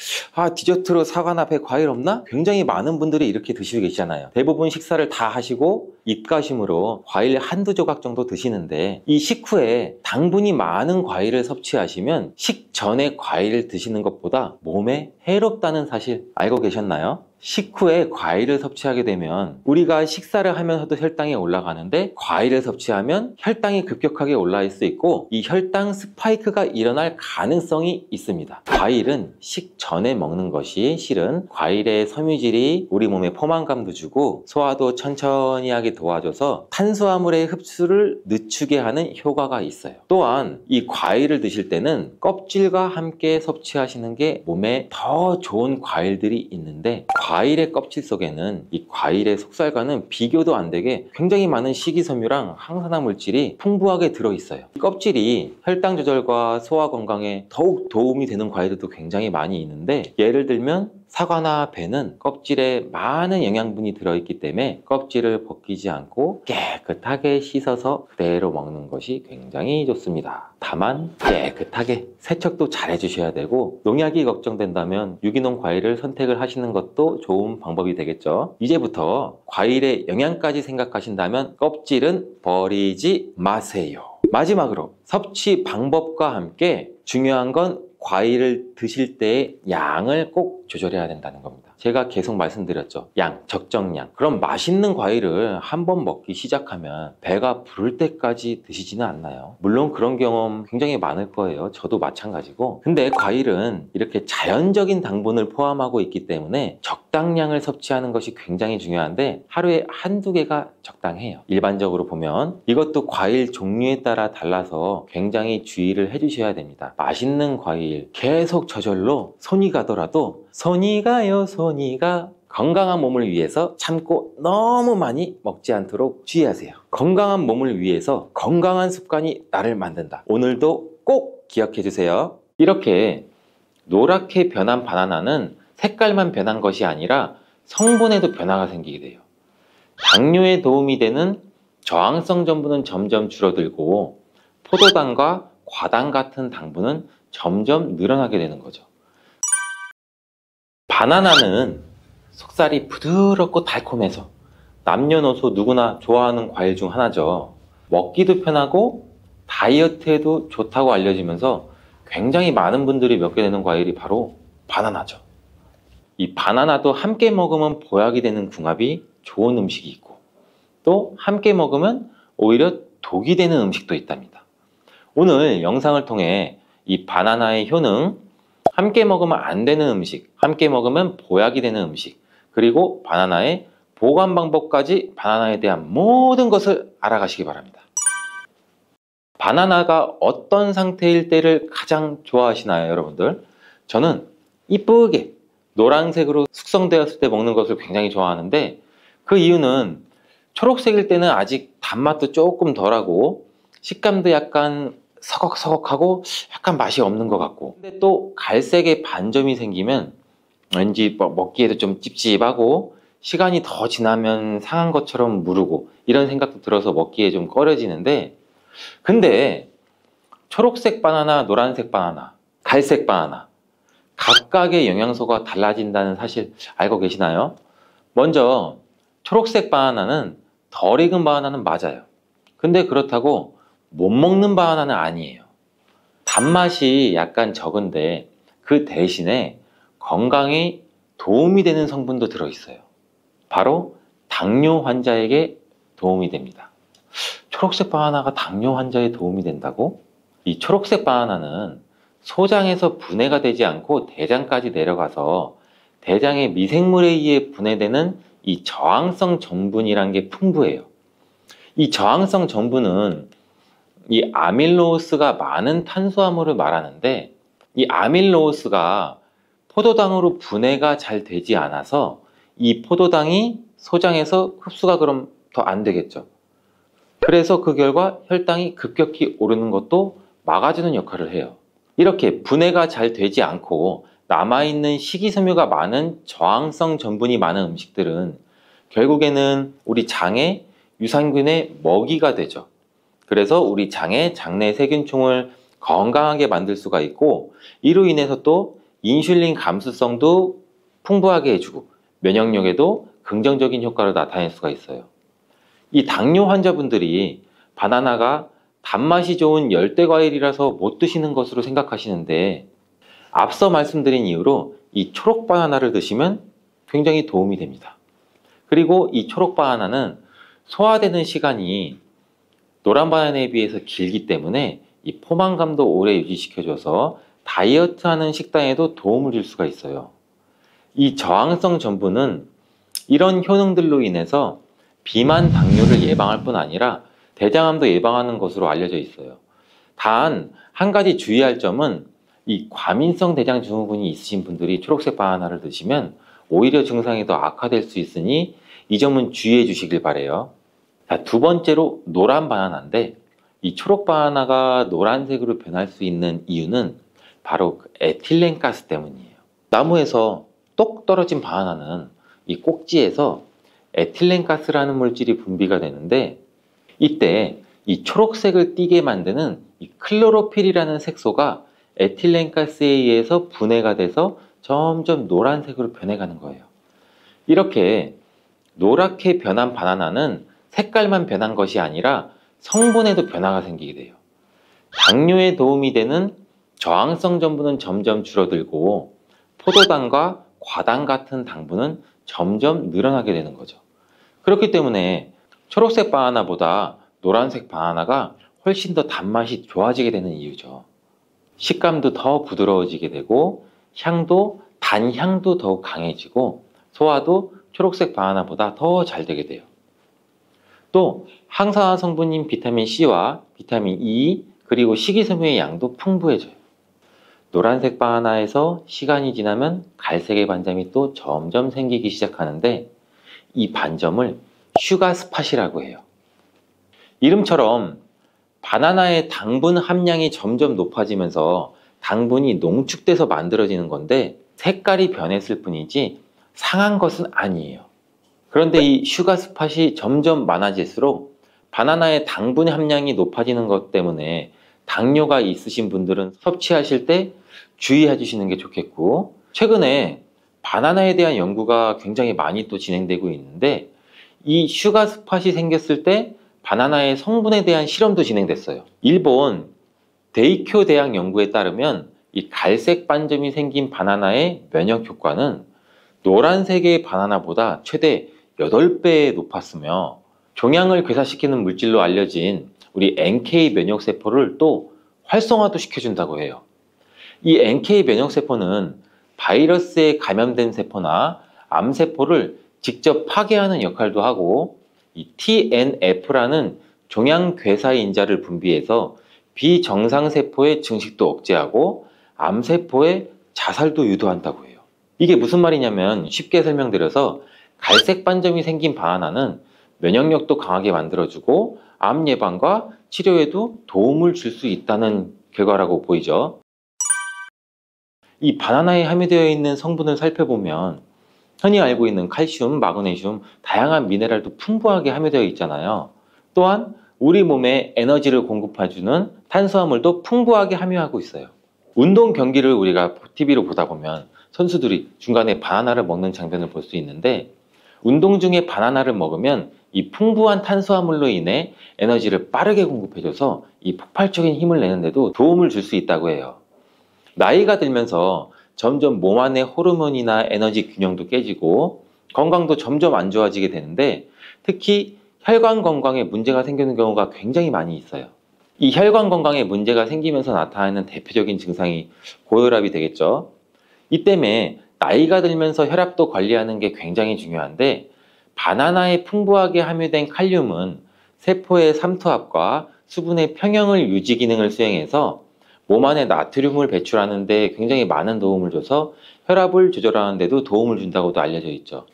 Speaker 1: 디저트로 사과나 배 과일 없나? 굉장히 많은 분들이 이렇게 드시고 계시잖아요. 대부분 식사를 다 하시고 입가심으로 과일 1-2조각 정도 드시는데, 이 식후에 당분이 많은 과일을 섭취하시면 식전에 과일을 드시는 것보다 몸에 해롭다는 사실 알고 계셨나요? 식후에 과일을 섭취하게 되면 우리가 식사를 하면서도 혈당이 올라가는데, 과일을 섭취하면 혈당이 급격하게 올라갈 수 있고 이 혈당 스파이크가 일어날 가능성이 있습니다. 과일은 식전에 먹는 것이 실은 과일의 섬유질이 우리 몸에 포만감도 주고 소화도 천천히 하게 도와줘서 탄수화물의 흡수를 늦추게 하는 효과가 있어요. 또한 이 과일을 드실 때는 껍질과 함께 섭취하시는 게 몸에 더 좋은 과일들이 있는데, 과일의 껍질 속에는 이 과일의 속살과는 비교도 안 되게 굉장히 많은 식이섬유랑 항산화 물질이 풍부하게 들어있어요. 껍질이 혈당 조절과 소화 건강에 더욱 도움이 되는 과일들도 굉장히 많이 있는데, 예를 들면 사과나 배는 껍질에 많은 영양분이 들어있기 때문에 껍질을 벗기지 않고 깨끗하게 씻어서 그대로 먹는 것이 굉장히 좋습니다. 다만 깨끗하게 세척도 잘 해주셔야 되고, 농약이 걱정된다면 유기농 과일을 선택을 하시는 것도 좋은 방법이 되겠죠. 이제부터 과일의 영양까지 생각하신다면 껍질은 버리지 마세요. 마지막으로 섭취 방법과 함께 중요한 건 과일을 드실 때의 양을 꼭 조절해야 된다는 겁니다. 제가 계속 말씀드렸죠. 양, 적정량. 그럼 맛있는 과일을 한번 먹기 시작하면 배가 부를 때까지 드시지는 않나요? 물론 그런 경험 굉장히 많을 거예요. 저도 마찬가지고. 근데 과일은 이렇게 자연적인 당분을 포함하고 있기 때문에 적당량을 섭취하는 것이 굉장히 중요한데, 하루에 한두 개가 적당해요. 일반적으로 보면 이것도 과일 종류에 따라 달라서 굉장히 주의를 해주셔야 됩니다. 맛있는 과일 계속 저절로 손이 가더라도 손이 가요, 손이 가. 건강한 몸을 위해서 참고 너무 많이 먹지 않도록 주의하세요. 건강한 몸을 위해서 건강한 습관이 나를 만든다. 오늘도 꼭 기억해 주세요. 이렇게 노랗게 변한 바나나는 색깔만 변한 것이 아니라 성분에도 변화가 생기게 돼요. 당뇨에 도움이 되는 저항성 전분은 점점 줄어들고, 포도당과 과당 같은 당분은 점점 늘어나게 되는 거죠. 바나나는 속살이 부드럽고 달콤해서 남녀노소 누구나 좋아하는 과일 중 하나죠. 먹기도 편하고 다이어트에도 좋다고 알려지면서 굉장히 많은 분들이 먹게 되는 과일이 바로 바나나죠. 이 바나나도 함께 먹으면 보약이 되는 궁합이 좋은 음식이 있고, 또 함께 먹으면 오히려 독이 되는 음식도 있답니다. 오늘 영상을 통해 이 바나나의 효능, 함께 먹으면 안 되는 음식, 함께 먹으면 보약이 되는 음식, 그리고 바나나의 보관 방법까지, 바나나에 대한 모든 것을 알아가시기 바랍니다. 바나나가 어떤 상태일 때를 가장 좋아하시나요, 여러분들? 저는 이쁘게 노란색으로 숙성되었을 때 먹는 것을 굉장히 좋아하는데, 그 이유는 초록색일 때는 아직 단맛도 조금 덜하고 식감도 약간 서걱서걱하고 약간 맛이 없는 것 같고, 근데 또 갈색의 반점이 생기면 왠지 먹기에도 좀 찝찝하고 시간이 더 지나면 상한 것처럼 무르고, 이런 생각도 들어서 먹기에 좀 꺼려지는데, 근데 초록색 바나나, 노란색 바나나, 갈색 바나나 각각의 영양소가 달라진다는 사실 알고 계시나요? 먼저 초록색 바나나는 덜 익은 바나나는 맞아요. 근데 그렇다고 못 먹는 바나나는 아니에요. 단맛이 약간 적은데 그 대신에 건강에 도움이 되는 성분도 들어있어요. 바로 당뇨 환자에게 도움이 됩니다. 초록색 바나나가 당뇨 환자에 도움이 된다고? 이 초록색 바나나는 소장에서 분해가 되지 않고 대장까지 내려가서 대장의 미생물에 의해 분해되는 이 저항성 전분이란 게 풍부해요. 이 저항성 전분은 이 아밀로스가 많은 탄수화물을 말하는데, 이 아밀로스가 포도당으로 분해가 잘 되지 않아서 이 포도당이 소장에서 흡수가 그럼 더 안 되겠죠. 그래서 그 결과 혈당이 급격히 오르는 것도 막아주는 역할을 해요. 이렇게 분해가 잘 되지 않고 남아있는 식이섬유가 많은 저항성 전분이 많은 음식들은 결국에는 우리 장에 유산균의 먹이가 되죠. 그래서 우리 장의 장내 세균총을 건강하게 만들 수가 있고, 이로 인해서 또 인슐린 감수성도 풍부하게 해주고 면역력에도 긍정적인 효과를 나타낼 수가 있어요. 이 당뇨 환자분들이 바나나가 단맛이 좋은 열대과일이라서 못 드시는 것으로 생각하시는데, 앞서 말씀드린 이유로 이 초록 바나나를 드시면 굉장히 도움이 됩니다. 그리고 이 초록 바나나는 소화되는 시간이 노란 바나나에 비해서 길기 때문에 이 포만감도 오래 유지시켜줘서 다이어트하는 식단에도 도움을 줄 수가 있어요. 이 저항성 전분은 이런 효능들로 인해서 비만 당뇨를 예방할 뿐 아니라 대장암도 예방하는 것으로 알려져 있어요. 단 한 가지 주의할 점은, 이 과민성 대장 증후군이 있으신 분들이 초록색 바나나를 드시면 오히려 증상이 더 악화될 수 있으니 이 점은 주의해 주시길 바래요. 자, 두 번째로 노란 바나나인데, 이 초록 바나나가 노란색으로 변할 수 있는 이유는 바로 그 에틸렌가스 때문이에요. 나무에서 똑 떨어진 바나나는 이 꼭지에서 에틸렌가스라는 물질이 분비가 되는데, 이때 이 초록색을 띠게 만드는 이 클로로필이라는 색소가 에틸렌가스에 의해서 분해가 돼서 점점 노란색으로 변해가는 거예요. 이렇게 노랗게 변한 바나나는 색깔만 변한 것이 아니라 성분에도 변화가 생기게 돼요. 당뇨에 도움이 되는 저항성 전분은 점점 줄어들고 포도당과 과당 같은 당분은 점점 늘어나게 되는 거죠. 그렇기 때문에 초록색 바나나보다 노란색 바나나가 훨씬 더 단맛이 좋아지게 되는 이유죠. 식감도 더 부드러워지게 되고 향도, 단향도 더욱 강해지고 소화도 초록색 바나나보다 더 잘 되게 돼요. 또 항산화 성분인 비타민 C와 비타민 E 그리고 식이섬유의 양도 풍부해져요. 노란색 바나나에서 시간이 지나면 갈색의 반점이 또 점점 생기기 시작하는데, 이 반점을 슈가 스팟이라고 해요. 이름처럼 바나나의 당분 함량이 점점 높아지면서 당분이 농축돼서 만들어지는 건데, 색깔이 변했을 뿐이지 상한 것은 아니에요. 그런데 이 슈가 스팟이 점점 많아질수록 바나나의 당분 함량이 높아지는 것 때문에 당뇨가 있으신 분들은 섭취하실 때 주의해 주시는 게 좋겠고, 최근에 바나나에 대한 연구가 굉장히 많이 또 진행되고 있는데, 이 슈가 스팟이 생겼을 때 바나나의 성분에 대한 실험도 진행됐어요. 일본 데이쿄 대학 연구에 따르면 이 갈색 반점이 생긴 바나나의 면역 효과는 노란색의 바나나보다 최대 8배 높았으며, 종양을 괴사시키는 물질로 알려진 우리 NK 면역세포를 또 활성화도 시켜준다고 해요. 이 NK 면역세포는 바이러스에 감염된 세포나 암세포를 직접 파괴하는 역할도 하고, 이 TNF라는 종양괴사인자를 분비해서 비정상세포의 증식도 억제하고 암세포의 자살도 유도한다고 해요. 이게 무슨 말이냐면, 쉽게 설명드려서 갈색 반점이 생긴 바나나는 면역력도 강하게 만들어주고 암 예방과 치료에도 도움을 줄 수 있다는 결과라고 보이죠. 이 바나나에 함유되어 있는 성분을 살펴보면 흔히 알고 있는 칼슘, 마그네슘, 다양한 미네랄도 풍부하게 함유되어 있잖아요. 또한 우리 몸에 에너지를 공급해주는 탄수화물도 풍부하게 함유하고 있어요. 운동 경기를 우리가 TV로 보다 보면 선수들이 중간에 바나나를 먹는 장면을 볼 수 있는데, 운동 중에 바나나를 먹으면 이 풍부한 탄수화물로 인해 에너지를 빠르게 공급해줘서 이 폭발적인 힘을 내는데도 도움을 줄 수 있다고 해요. 나이가 들면서 점점 몸 안의 호르몬이나 에너지 균형도 깨지고 건강도 점점 안 좋아지게 되는데, 특히 혈관 건강에 문제가 생기는 경우가 굉장히 많이 있어요. 이 혈관 건강에 문제가 생기면서 나타나는 대표적인 증상이 고혈압이 되겠죠. 이 때문에 나이가 들면서 혈압도 관리하는 게 굉장히 중요한데, 바나나에 풍부하게 함유된 칼륨은 세포의 삼투압과 수분의 평형을 유지 기능을 수행해서 몸 안에 나트륨을 배출하는 데 굉장히 많은 도움을 줘서 혈압을 조절하는 데도 도움을 준다고도 알려져 있죠.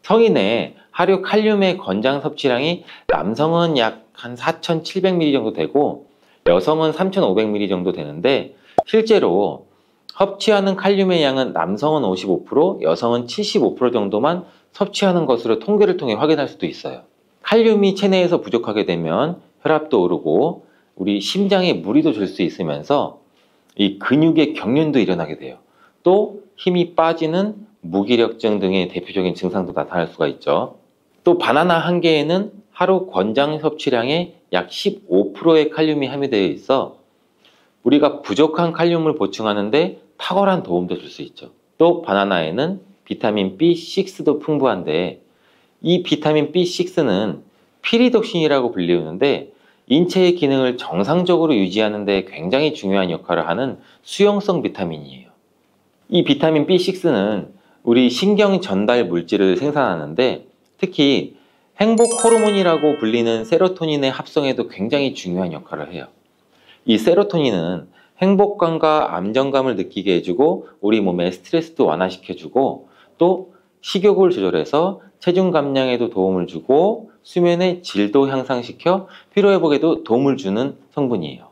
Speaker 1: 성인의 하루 칼륨의 권장 섭취량이 남성은 약 한 4,700ml 정도 되고 여성은 3,500ml 정도 되는데, 실제로 섭취하는 칼륨의 양은 남성은 55%, 여성은 75% 정도만 섭취하는 것으로 통계를 통해 확인할 수도 있어요. 칼륨이 체내에서 부족하게 되면 혈압도 오르고 우리 심장에 무리도 줄 수 있으면서 이 근육의 경련도 일어나게 돼요. 또 힘이 빠지는 무기력증 등의 대표적인 증상도 나타날 수가 있죠. 또 바나나 한 개에는 하루 권장 섭취량의 약 15%의 칼륨이 함유되어 있어 우리가 부족한 칼륨을 보충하는데 탁월한 도움도 줄 수 있죠. 또 바나나에는 비타민 B6도 풍부한데, 이 비타민 B6는 피리독신이라고 불리우는데 인체의 기능을 정상적으로 유지하는 데 굉장히 중요한 역할을 하는 수용성 비타민이에요. 이 비타민 B6는 우리 신경 전달 물질을 생산하는데, 특히 행복 호르몬이라고 불리는 세로토닌의 합성에도 굉장히 중요한 역할을 해요. 이 세로토닌은 행복감과 안정감을 느끼게 해주고 우리 몸의 스트레스도 완화시켜주고, 또 식욕을 조절해서 체중 감량에도 도움을 주고 수면의 질도 향상시켜 피로회복에도 도움을 주는 성분이에요.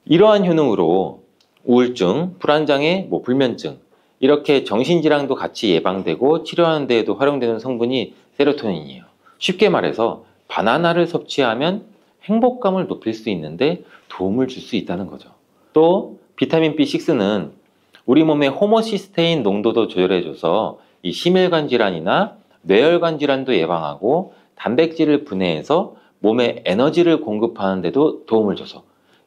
Speaker 1: 이러한 효능으로 우울증, 불안장애, 불면증 이렇게 정신질환도 같이 예방되고 치료하는 데에도 활용되는 성분이 세로토닌이에요. 쉽게 말해서 바나나를 섭취하면 행복감을 높일 수 있는데 도움을 줄 수 있다는 거죠. 또 비타민 B6는 우리 몸의 호모시스테인 농도도 조절해줘서 이 심혈관 질환이나 뇌혈관 질환도 예방하고 단백질을 분해해서 몸에 에너지를 공급하는 데도 도움을 줘서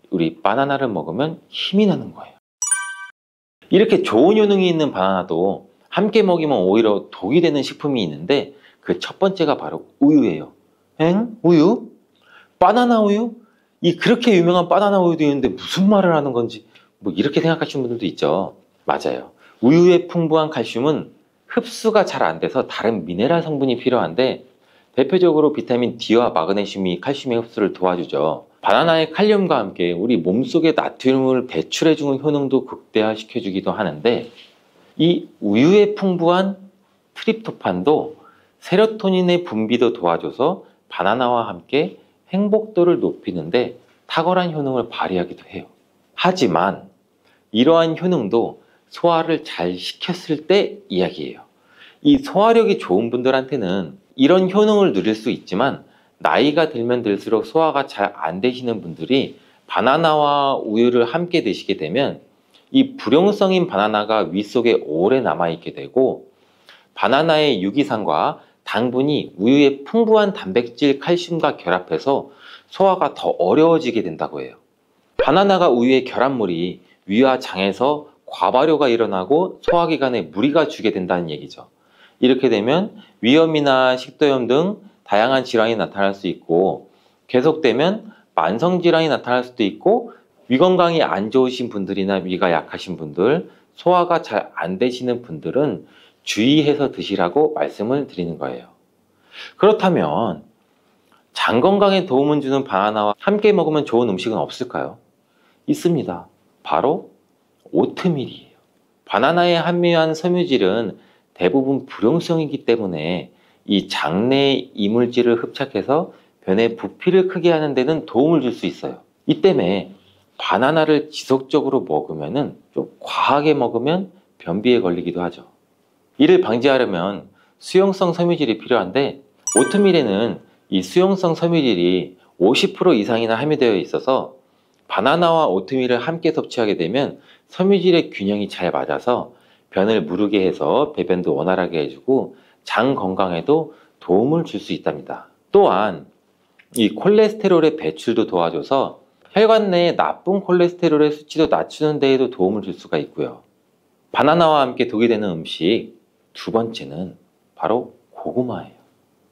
Speaker 1: 우리 바나나를 먹으면 힘이 나는 거예요. 이렇게 좋은 효능이 있는 바나나도 함께 먹이면 오히려 독이 되는 식품이 있는데 그 첫 번째가 바로 우유예요. 엥? 우유? 바나나 우유? 이 그렇게 유명한 바나나 우유도 있는데 무슨 말을 하는 건지 뭐 이렇게 생각하시는 분들도 있죠. 맞아요. 우유에 풍부한 칼슘은 흡수가 잘 안 돼서 다른 미네랄 성분이 필요한데 대표적으로 비타민 D와 마그네슘이 칼슘의 흡수를 도와주죠. 바나나의 칼륨과 함께 우리 몸속에 나트륨을 배출해주는 효능도 극대화시켜주기도 하는데 이 우유에 풍부한 트립토판도 세로토닌의 분비도 도와줘서 바나나와 함께 행복도를 높이는데 탁월한 효능을 발휘하기도 해요. 하지만 이러한 효능도 소화를 잘 시켰을 때 이야기예요. 이 소화력이 좋은 분들한테는 이런 효능을 누릴 수 있지만 나이가 들면 들수록 소화가 잘 안 되시는 분들이 바나나와 우유를 함께 드시게 되면 이 불용성인 바나나가 위 속에 오래 남아있게 되고 바나나의 유기산과 당분이 우유의 풍부한 단백질, 칼슘과 결합해서 소화가 더 어려워지게 된다고 해요. 바나나가 우유의 결합물이 위와 장에서 과발효가 일어나고 소화기관에 무리가 주게 된다는 얘기죠. 이렇게 되면 위염이나 식도염 등 다양한 질환이 나타날 수 있고 계속되면 만성질환이 나타날 수도 있고 위 건강이 안 좋으신 분들이나 위가 약하신 분들, 소화가 잘 안 되시는 분들은 주의해서 드시라고 말씀을 드리는 거예요. 그렇다면 장 건강에 도움을 주는 바나나와 함께 먹으면 좋은 음식은 없을까요? 있습니다. 바로 오트밀이에요. 바나나에 함유한 섬유질은 대부분 불용성이기 때문에 이 장내 이물질을 흡착해서 변의 부피를 크게 하는 데는 도움을 줄 수 있어요. 이 때문에 바나나를 지속적으로 먹으면 좀 과하게 먹으면 변비에 걸리기도 하죠. 이를 방지하려면 수용성 섬유질이 필요한데 오트밀에는 이 수용성 섬유질이 50% 이상이나 함유되어 있어서 바나나와 오트밀을 함께 섭취하게 되면 섬유질의 균형이 잘 맞아서 변을 무르게 해서 배변도 원활하게 해주고 장 건강에도 도움을 줄 수 있답니다. 또한 이 콜레스테롤의 배출도 도와줘서 혈관 내의 나쁜 콜레스테롤의 수치도 낮추는 데에도 도움을 줄 수가 있고요. 바나나와 함께 독이 되는 음식 두 번째는 바로 고구마예요.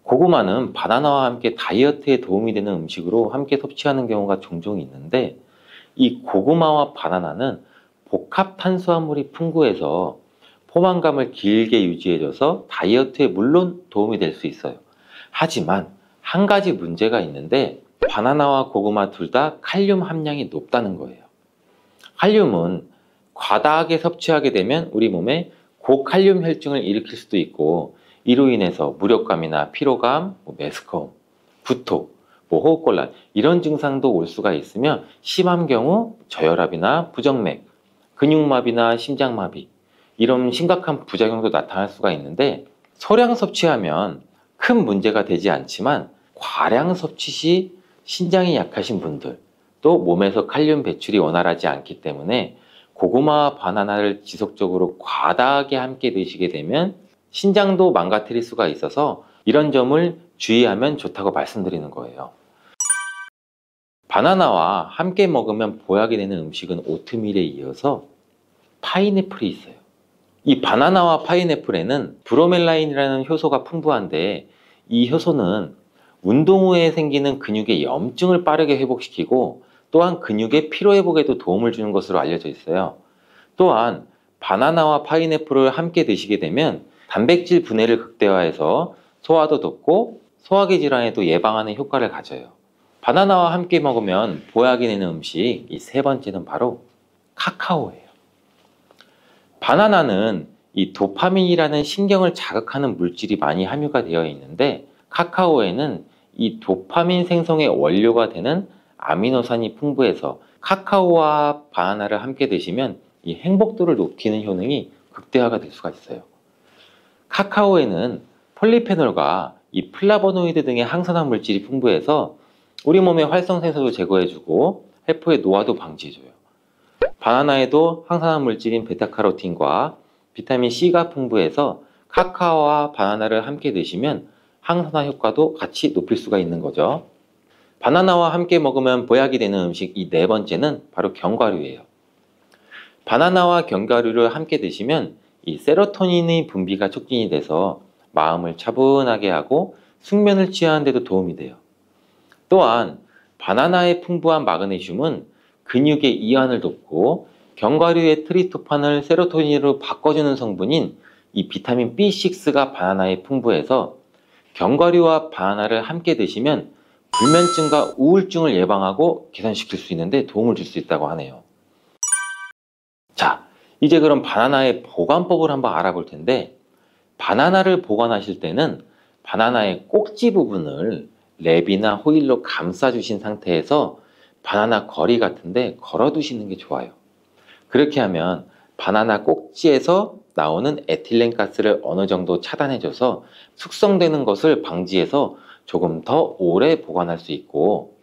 Speaker 1: 고구마는 바나나와 함께 다이어트에 도움이 되는 음식으로 함께 섭취하는 경우가 종종 있는데 이 고구마와 바나나는 복합 탄수화물이 풍부해서 포만감을 길게 유지해줘서 다이어트에 물론 도움이 될 수 있어요. 하지만 한 가지 문제가 있는데 바나나와 고구마 둘 다 칼륨 함량이 높다는 거예요. 칼륨은 과다하게 섭취하게 되면 우리 몸에 고칼륨 혈증을 일으킬 수도 있고 이로 인해서 무력감이나 피로감, 메스꺼움, 구토, 호흡곤란 이런 증상도 올 수가 있으며 심한 경우 저혈압이나 부정맥, 근육마비나 심장마비 이런 심각한 부작용도 나타날 수가 있는데 소량 섭취하면 큰 문제가 되지 않지만 과량 섭취 시 신장이 약하신 분들 또 몸에서 칼륨 배출이 원활하지 않기 때문에 고구마와 바나나를 지속적으로 과다하게 함께 드시게 되면 신장도 망가뜨릴 수가 있어서 이런 점을 주의하면 좋다고 말씀드리는 거예요. 바나나와 함께 먹으면 보약이 되는 음식은 오트밀에 이어서 파인애플이 있어요. 이 바나나와 파인애플에는 브로멜라인이라는 효소가 풍부한데 이 효소는 운동 후에 생기는 근육의 염증을 빠르게 회복시키고 또한 근육의 피로 회복에도 도움을 주는 것으로 알려져 있어요. 또한 바나나와 파인애플을 함께 드시게 되면 단백질 분해를 극대화해서 소화도 돕고 소화기 질환에도 예방하는 효과를 가져요. 바나나와 함께 먹으면 보약이 되는 음식 이 세 번째는 바로 카카오예요. 바나나는 이 도파민이라는 신경을 자극하는 물질이 많이 함유가 되어 있는데 카카오에는 이 도파민 생성의 원료가 되는 아미노산이 풍부해서 카카오와 바나나를 함께 드시면 이 행복도를 높이는 효능이 극대화가 될 수가 있어요. 카카오에는 폴리페놀과 이 플라보노이드 등의 항산화 물질이 풍부해서 우리 몸의 활성산소도 제거해주고 해포의 노화도 방지해줘요. 바나나에도 항산화 물질인 베타카로틴과 비타민 C가 풍부해서 카카오와 바나나를 함께 드시면 항산화 효과도 같이 높일 수가 있는 거죠. 바나나와 함께 먹으면 보약이 되는 음식 이 네 번째는 바로 견과류예요. 바나나와 견과류를 함께 드시면 이 세로토닌의 분비가 촉진이 돼서 마음을 차분하게 하고 숙면을 취하는 데도 도움이 돼요. 또한 바나나의 풍부한 마그네슘은 근육의 이완을 돕고 견과류의 트리토판을 세로토닌으로 바꿔주는 성분인 이 비타민 B6가 바나나에 풍부해서 견과류와 바나나를 함께 드시면 불면증과 우울증을 예방하고 개선시킬 수 있는데 도움을 줄 수 있다고 하네요. 자, 이제 그럼 바나나의 보관법을 한번 알아볼 텐데, 바나나를 보관하실 때는 바나나의 꼭지 부분을 랩이나 호일로 감싸주신 상태에서 바나나 거리 같은데 걸어두시는 게 좋아요. 그렇게 하면 바나나 꼭지에서 나오는 에틸렌가스를 어느 정도 차단해줘서 숙성되는 것을 방지해서 조금 더 오래 보관할 수 있고,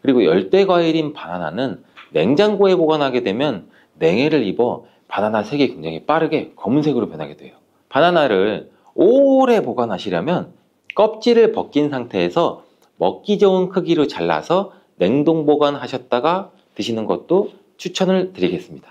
Speaker 1: 그리고 열대과일인 바나나는 냉장고에 보관하게 되면 냉해를 입어 바나나 색이 굉장히 빠르게 검은색으로 변하게 돼요. 바나나를 오래 보관하시려면 껍질을 벗긴 상태에서 먹기 좋은 크기로 잘라서 냉동 보관하셨다가 드시는 것도 추천을 드리겠습니다.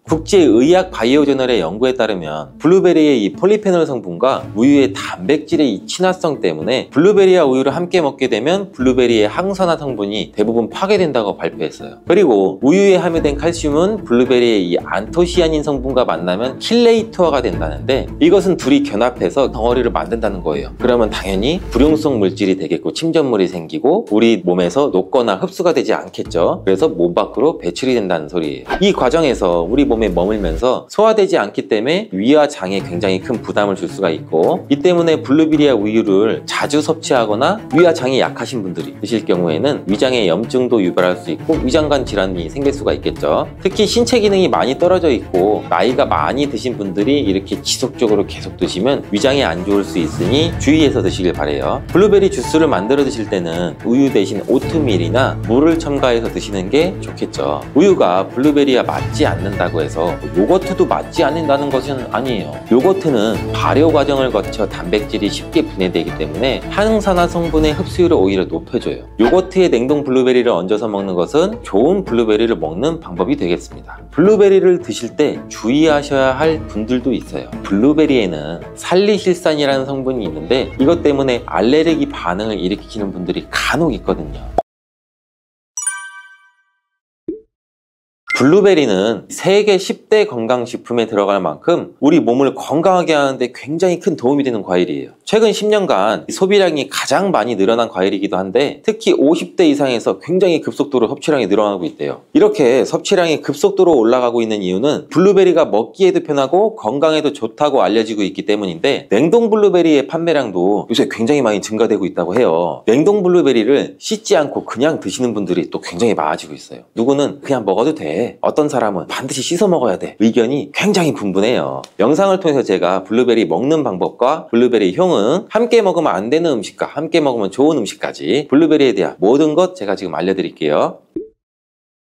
Speaker 1: 국제의학 바이오저널의 연구에 따르면 블루베리의 이 폴리페놀 성분과 우유의 단백질의 이 친화성 때문에 블루베리와 우유를 함께 먹게 되면 블루베리의 항산화 성분이 대부분 파괴된다고 발표했어요. 그리고 우유에 함유된 칼슘은 블루베리의 이 안토시아닌 성분과 만나면 킬레이터가 된다는데, 이것은 둘이 결합해서 덩어리를 만든다는 거예요. 그러면 당연히 불용성 물질이 되겠고 침전물이 생기고 우리 몸에서 녹거나 흡수가 되지 않겠죠. 그래서 몸 밖으로 배출이 된다는 소리예요. 이 과정에서 우리 몸에 머물면서 소화되지 않기 때문에 위와 장에 굉장히 큰 부담을 줄 수가 있고, 이 때문에 블루베리와 우유를 자주 섭취하거나 위와 장이 약하신 분들이 드실 경우에는 위장에 염증도 유발할 수 있고 위장관 질환이 생길 수가 있겠죠. 특히 신체 기능이 많이 떨어져 있고 나이가 많이 드신 분들이 이렇게 지속적으로 계속 드시면 위장에 안 좋을 수 있으니 주의해서 드시길 바래요. 블루베리 주스를 만들어 드실 때는 우유 대신 오트밀이나 물을 첨가해서 드시는 게 좋겠죠. 우유가 블루베리와 맞지 않는다고 해서 요거트도 맞지 않는다는 것은 아니에요. 요거트는 발효 과정을 거쳐 단백질이 쉽게 분해되기 때문에 항산화 성분의 흡수율을 오히려 높여줘요. 요거트에 냉동 블루베리를 얹어서 먹는 것은 좋은 블루베리를 먹는 방법이 되겠습니다. 블루베리를 드실 때 주의하셔야 할 분들도 있어요. 블루베리에는 살리실산이라는 성분이 있는데 이것 때문에 알레르기 반응을 일으키는 분들이 간혹 있거든요. 블루베리는 세계 10대 건강식품에 들어갈 만큼 우리 몸을 건강하게 하는데 굉장히 큰 도움이 되는 과일이에요. 최근 10년간 소비량이 가장 많이 늘어난 과일이기도 한데, 특히 50대 이상에서 굉장히 급속도로 섭취량이 늘어나고 있대요. 이렇게 섭취량이 급속도로 올라가고 있는 이유는 블루베리가 먹기에도 편하고 건강에도 좋다고 알려지고 있기 때문인데, 냉동 블루베리의 판매량도 요새 굉장히 많이 증가되고 있다고 해요. 냉동 블루베리를 씻지 않고 그냥 드시는 분들이 또 굉장히 많아지고 있어요. 누구는 그냥 먹어도 돼, 어떤 사람은 반드시 씻어 먹어야 돼, 의견이 굉장히 분분해요. 영상을 통해서 제가 블루베리 먹는 방법과 블루베리 효능, 함께 먹으면 안 되는 음식과 함께 먹으면 좋은 음식까지 블루베리에 대한 모든 것 제가 지금 알려드릴게요.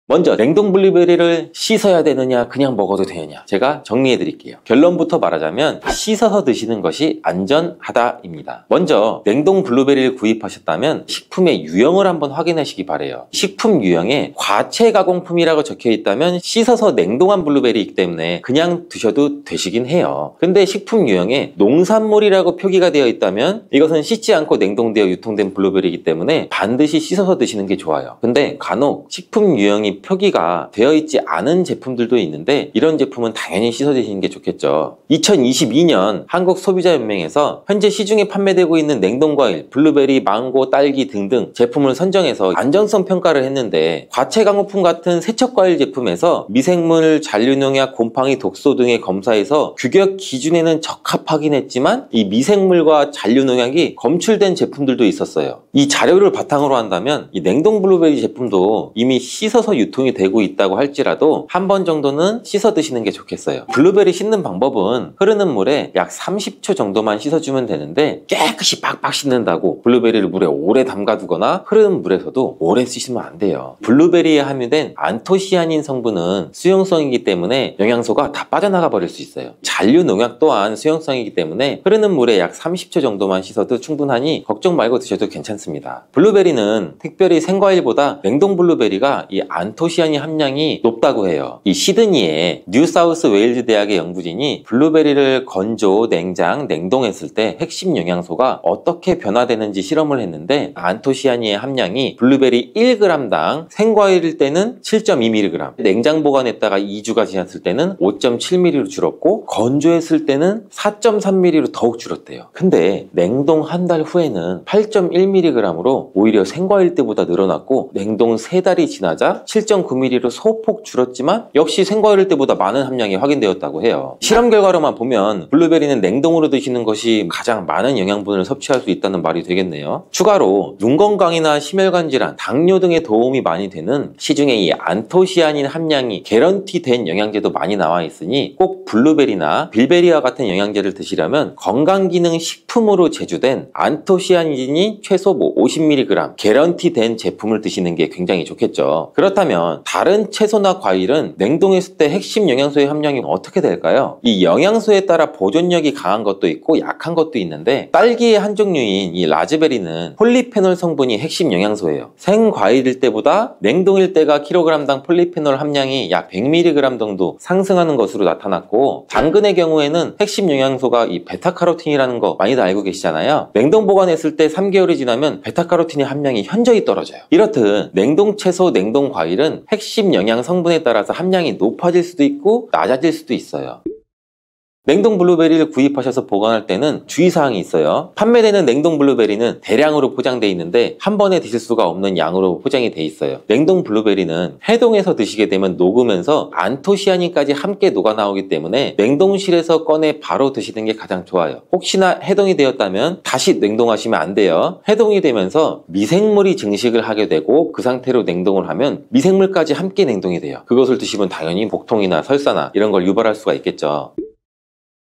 Speaker 1: 먼저 냉동 블루베리를 씻어야 되느냐 그냥 먹어도 되느냐, 제가 정리해 드릴게요. 결론부터 말하자면 씻어서 드시는 것이 안전하다입니다. 먼저 냉동 블루베리를 구입하셨다면 식품의 유형을 한번 확인하시기 바래요. 식품 유형에 과체 가공품이라고 적혀 있다면 씻어서 냉동한 블루베리이기 때문에 그냥 드셔도 되시긴 해요. 근데 식품 유형에 농산물이라고 표기가 되어 있다면 이것은 씻지 않고 냉동되어 유통된 블루베리이기 때문에 반드시 씻어서 드시는 게 좋아요. 근데 간혹 식품 유형이 표기가 되어 있지 않은 제품들도 있는데 이런 제품은 당연히 씻어 드시는 게 좋겠죠. 2022년 한국소비자연맹에서 현재 시중에 판매되고 있는 냉동과일, 블루베리, 망고, 딸기 등등 제품을 선정해서 안전성 평가를 했는데, 과체 가공품 같은 세척과일 제품에서 미생물, 잔류농약, 곰팡이, 독소 등의 검사에서 규격 기준에는 적합하긴 했지만 이 미생물과 잔류농약이 검출된 제품들도 있었어요. 이 자료를 바탕으로 한다면 이 냉동 블루베리 제품도 이미 씻어서 유통이 되고 있다고 할지라도 한 번 정도는 씻어 드시는 게 좋겠어요. 블루베리 씻는 방법은 흐르는 물에 약 30초 정도만 씻어주면 되는데, 깨끗이 빡빡 씻는다고 블루베리를 물에 오래 담가두거나 흐르는 물에서도 오래 씻으면 안 돼요. 블루베리에 함유된 안토시아닌 성분은 수용성이기 때문에 영양소가 다 빠져나가 버릴 수 있어요. 잔류 농약 또한 수용성이기 때문에 흐르는 물에 약 30초 정도만 씻어도 충분하니 걱정 말고 드셔도 괜찮습니다. 블루베리는 특별히 생과일보다 냉동 블루베리가 이 안토시아닌 함량이 높다고 해요. 이 시드니의 뉴사우스 웨일즈 대학의 연구진이 블루베리를 건조, 냉장, 냉동했을 때 핵심 영양소가 어떻게 변화되는지 실험을 했는데, 안토시아닌의 함량이 블루베리 1g당 생과일일 때는 7.2mg, 냉장 보관했다가 2주가 지났을 때는 5.7mg로 줄었고, 건조했을 때는 4.3mg로 더욱 줄었대요. 근데 냉동 한 달 후에는 8.1mg으로 오히려 생과일 때보다 늘어났고, 냉동 3달이 지나자 7.9mg로 소폭 줄었지만 역시 생과일 때보다 많은 함량이 확인되었다고 해요. 실험 결과로만 보면 블루베리는 냉동으로 드시는 것이 가장 많은 영양분을 섭취할 수 있다는 말이 되겠네요. 추가로 눈 건강이나 심혈관 질환, 당뇨 등에 도움이 많이 되는 시중에 이 안토시아닌 함량이 개런티된 영양제도 많이 나와 있으니 꼭 블루베리나 빌베리와 같은 영양제를 드시려면 건강기능 식품으로 제조된 안토시아닌이 최소 50mg 개런티된 제품을 드시는 게 굉장히 좋겠죠. 그렇다면 다른 채소나 과일은 냉동했을 때 핵심 영양소의 함량이 어떻게 될까요? 이 영양소에 따라 보존력이 강한 것도 있고 약한 것도 있는데, 딸기의 한 종류인 이 라즈베리는 폴리페놀 성분이 핵심 영양소예요. 생과일일 때보다 냉동일 때가 킬로그램당 폴리페놀 함량이 약 100mg 정도 상승하는 것으로 나타났고, 당근의 경우에는 핵심 영양소가 이 베타카로틴이라는 거 많이들 알고 계시잖아요. 냉동 보관했을 때 3개월이 지나면 베타카로틴의 함량이 현저히 떨어져요. 이렇듯 냉동 채소, 냉동 과일은 핵심 영양 성분에 따라서 함량이 높아질 수도 있고 낮아질 수도 있어요. 냉동 블루베리를 구입하셔서 보관할 때는 주의사항이 있어요. 판매되는 냉동 블루베리는 대량으로 포장되어 있는데 한 번에 드실 수가 없는 양으로 포장이 되어 있어요. 냉동 블루베리는 해동해서 드시게 되면 녹으면서 안토시아닌까지 함께 녹아 나오기 때문에 냉동실에서 꺼내 바로 드시는 게 가장 좋아요. 혹시나 해동이 되었다면 다시 냉동하시면 안 돼요. 해동이 되면서 미생물이 증식을 하게 되고, 그 상태로 냉동을 하면 미생물까지 함께 냉동이 돼요. 그것을 드시면 당연히 복통이나 설사나 이런 걸 유발할 수가 있겠죠.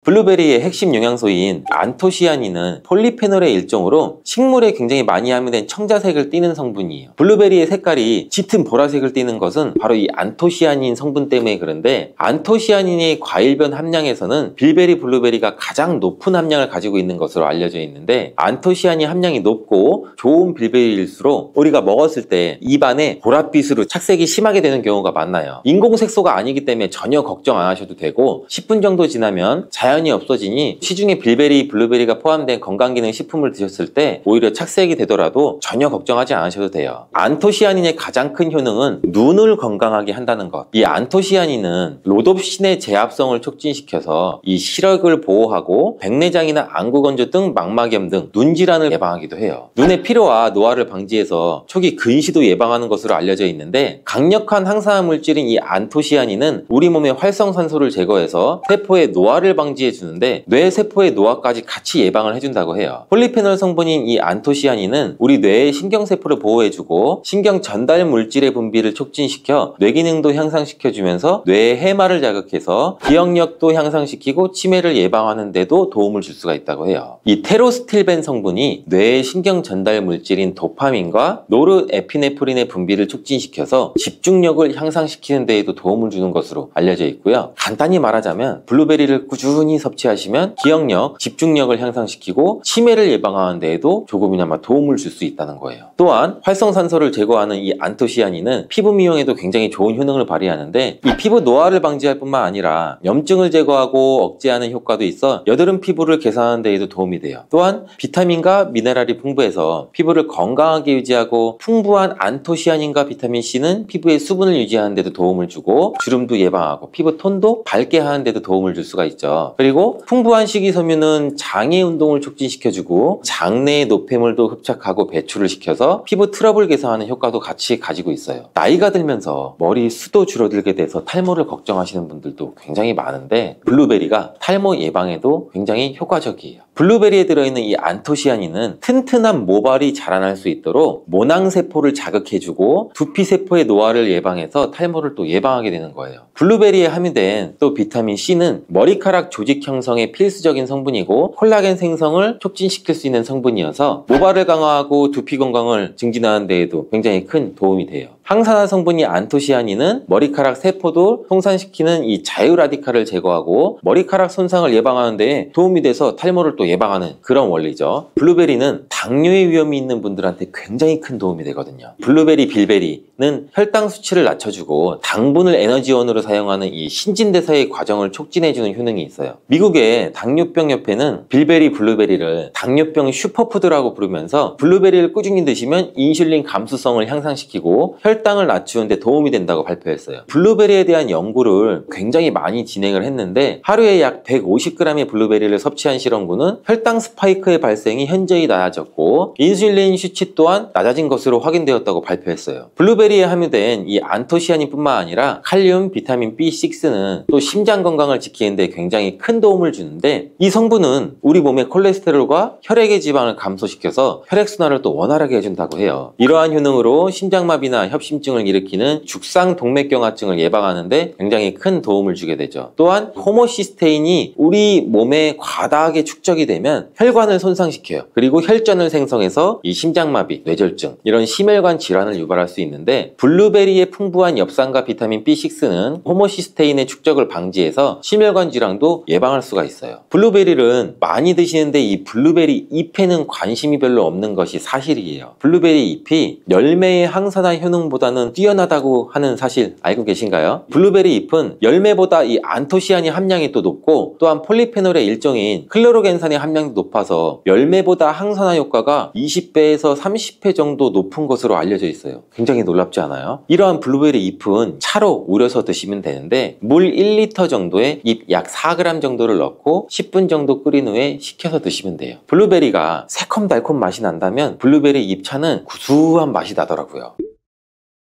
Speaker 1: 블루베리의 핵심 영양소인 안토시아닌은 폴리페놀의 일종으로 식물에 굉장히 많이 함유된 청자색을 띠는 성분이에요. 블루베리의 색깔이 짙은 보라색을 띠는 것은 바로 이 안토시아닌 성분 때문에 그런데, 안토시아닌의 과일변 함량에서는 빌베리, 블루베리가 가장 높은 함량을 가지고 있는 것으로 알려져 있는데, 안토시아닌 함량이 높고 좋은 빌베리일수록 우리가 먹었을 때 입안에 보랏빛으로 착색이 심하게 되는 경우가 많아요. 인공색소가 아니기 때문에 전혀 걱정 안 하셔도 되고, 10분 정도 지나면 자연이 없어지니 시중에 빌베리, 블루베리가 포함된 건강기능 식품을 드셨을 때 오히려 착색이 되더라도 전혀 걱정하지 않으셔도 돼요. 안토시아닌의 가장 큰 효능은 눈을 건강하게 한다는 것. 이 안토시아닌은 로놉신의 제합성을 촉진시켜서 이 시력을 보호하고 백내장이나 안구건조 등 망막염 등 눈질환을 예방하기도 해요. 눈의 피로와 노화를 방지해서 초기 근시도 예방하는 것으로 알려져 있는데, 강력한 항산화 물질인 이 안토시아닌은 우리 몸의 활성산소를 제거해서 세포의 노화를 방지해 주는데, 뇌세포의 노화까지 같이 예방을 해준다고 해요. 폴리페놀 성분인 이 안토시아닌은 우리 뇌의 신경세포를 보호해주고 신경 전달 물질의 분비를 촉진시켜 뇌기능도 향상시켜주면서 뇌의 해마를 자극해서 기억력도 향상시키고 치매를 예방하는 데도 도움을 줄 수가 있다고 해요. 이 테로스틸벤 성분이 뇌의 신경 전달 물질인 도파민과 노르에피네프린의 분비를 촉진시켜서 집중력을 향상시키는 데에도 도움을 주는 것으로 알려져 있고요. 간단히 말하자면 블루베리를 꾸준히 섭취하시면 기억력, 집중력을 향상시키고 치매를 예방하는 데에도 조금이나마 도움을 줄 수 있다는 거예요. 또한 활성산소를 제거하는 이 안토시아닌은 피부 미용에도 굉장히 좋은 효능을 발휘하는데, 이 피부 노화를 방지할 뿐만 아니라 염증을 제거하고 억제하는 효과도 있어 여드름 피부를 개선하는 데에도 도움이 돼요. 또한 비타민과 미네랄이 풍부해서 피부를 건강하게 유지하고, 풍부한 안토시아닌과 비타민C는 피부의 수분을 유지하는 데도 도움을 주고 주름도 예방하고 피부 톤도 밝게 하는 데도 도움을 줄 수가 있죠. 그리고 풍부한 식이섬유는 장의 운동을 촉진시켜주고 장내의 노폐물도 흡착하고 배출을 시켜서 피부 트러블 개선하는 효과도 같이 가지고 있어요. 나이가 들면서 머리 숱도 줄어들게 돼서 탈모를 걱정하시는 분들도 굉장히 많은데 블루베리가 탈모 예방에도 굉장히 효과적이에요. 블루베리에 들어있는 이 안토시아닌은 튼튼한 모발이 자라날 수 있도록 모낭세포를 자극해주고 두피세포의 노화를 예방해서 탈모를 또 예방하게 되는 거예요. 블루베리에 함유된 또 비타민 C는 머리카락 조직 형성에 필수적인 성분이고 콜라겐 생성을 촉진시킬 수 있는 성분이어서 모발을 강화하고 두피 건강을 증진하는 데에도 굉장히 큰 도움이 돼요. 항산화 성분이 안토시아닌은 머리카락 세포도 송산시키는 이 자유라디칼을 제거하고 머리카락 손상을 예방하는 데 도움이 돼서 탈모를 또 예방하는 그런 원리죠. 블루베리는 당뇨의 위험이 있는 분들한테 굉장히 큰 도움이 되거든요. 블루베리, 빌베리는 혈당 수치를 낮춰주고 당분을 에너지원으로 사용하는 이 신진대사의 과정을 촉진해주는 효능이 있어요. 미국의 당뇨병 협회는 빌베리, 블루베리를 당뇨병 슈퍼푸드라고 부르면서 블루베리를 꾸준히 드시면 인슐린 감수성을 향상시키고 혈당을 낮추는 데 도움이 된다고 발표했어요. 블루베리에 대한 연구를 굉장히 많이 진행을 했는데 하루에 약 150g의 블루베리를 섭취한 실험군은 혈당 스파이크의 발생이 현저히 낮아졌고 인슐린 수치 또한 낮아진 것으로 확인되었다고 발표했어요. 블루베리에 함유된 이 안토시아닌뿐만 아니라 칼륨, 비타민 B6는 또 심장 건강을 지키는 데 굉장히 큰 도움을 주는데 이 성분은 우리 몸의 콜레스테롤과 혈액의 지방을 감소시켜서 혈액순환을 또 원활하게 해준다고 해요. 이러한 효능으로 심장마비나 협심증을 일으키는 죽상동맥경화증을 예방하는 데 굉장히 큰 도움을 주게 되죠. 또한 호모시스테인이 우리 몸에 과다하게 축적이 되면 혈관을 손상시켜요. 그리고 혈전을 생성해서 이 심장마비, 뇌졸중 이런 심혈관 질환을 유발할 수 있는데 블루베리의 풍부한 엽산과 비타민 B6는 호모시스테인의 축적을 방지해서 심혈관 질환도 예방할 수가 있어요. 블루베리를 많이 드시는데 이 블루베리 잎에는 관심이 별로 없는 것이 사실이에요. 블루베리 잎이 열매의 항산화 효능보다는 뛰어나다고 하는 사실 알고 계신가요? 블루베리 잎은 열매보다 이 안토시아닌 함량이 또 높고 또한 폴리페놀의 일종인 클로로겐산의 함량도 높아서 열매보다 항산화 효과가 20배에서 30배 정도 높은 것으로 알려져 있어요. 굉장히 놀랍지 않아요? 이러한 블루베리 잎은 차로 우려서 드시면 되는데 물 1리터 정도에 잎 약 4g 정도를 넣고 10분 정도 끓인 후에 식혀서 드시면 돼요. 블루베리가 새콤달콤 맛이 난다면 블루베리 잎차는 구수한 맛이 나더라고요.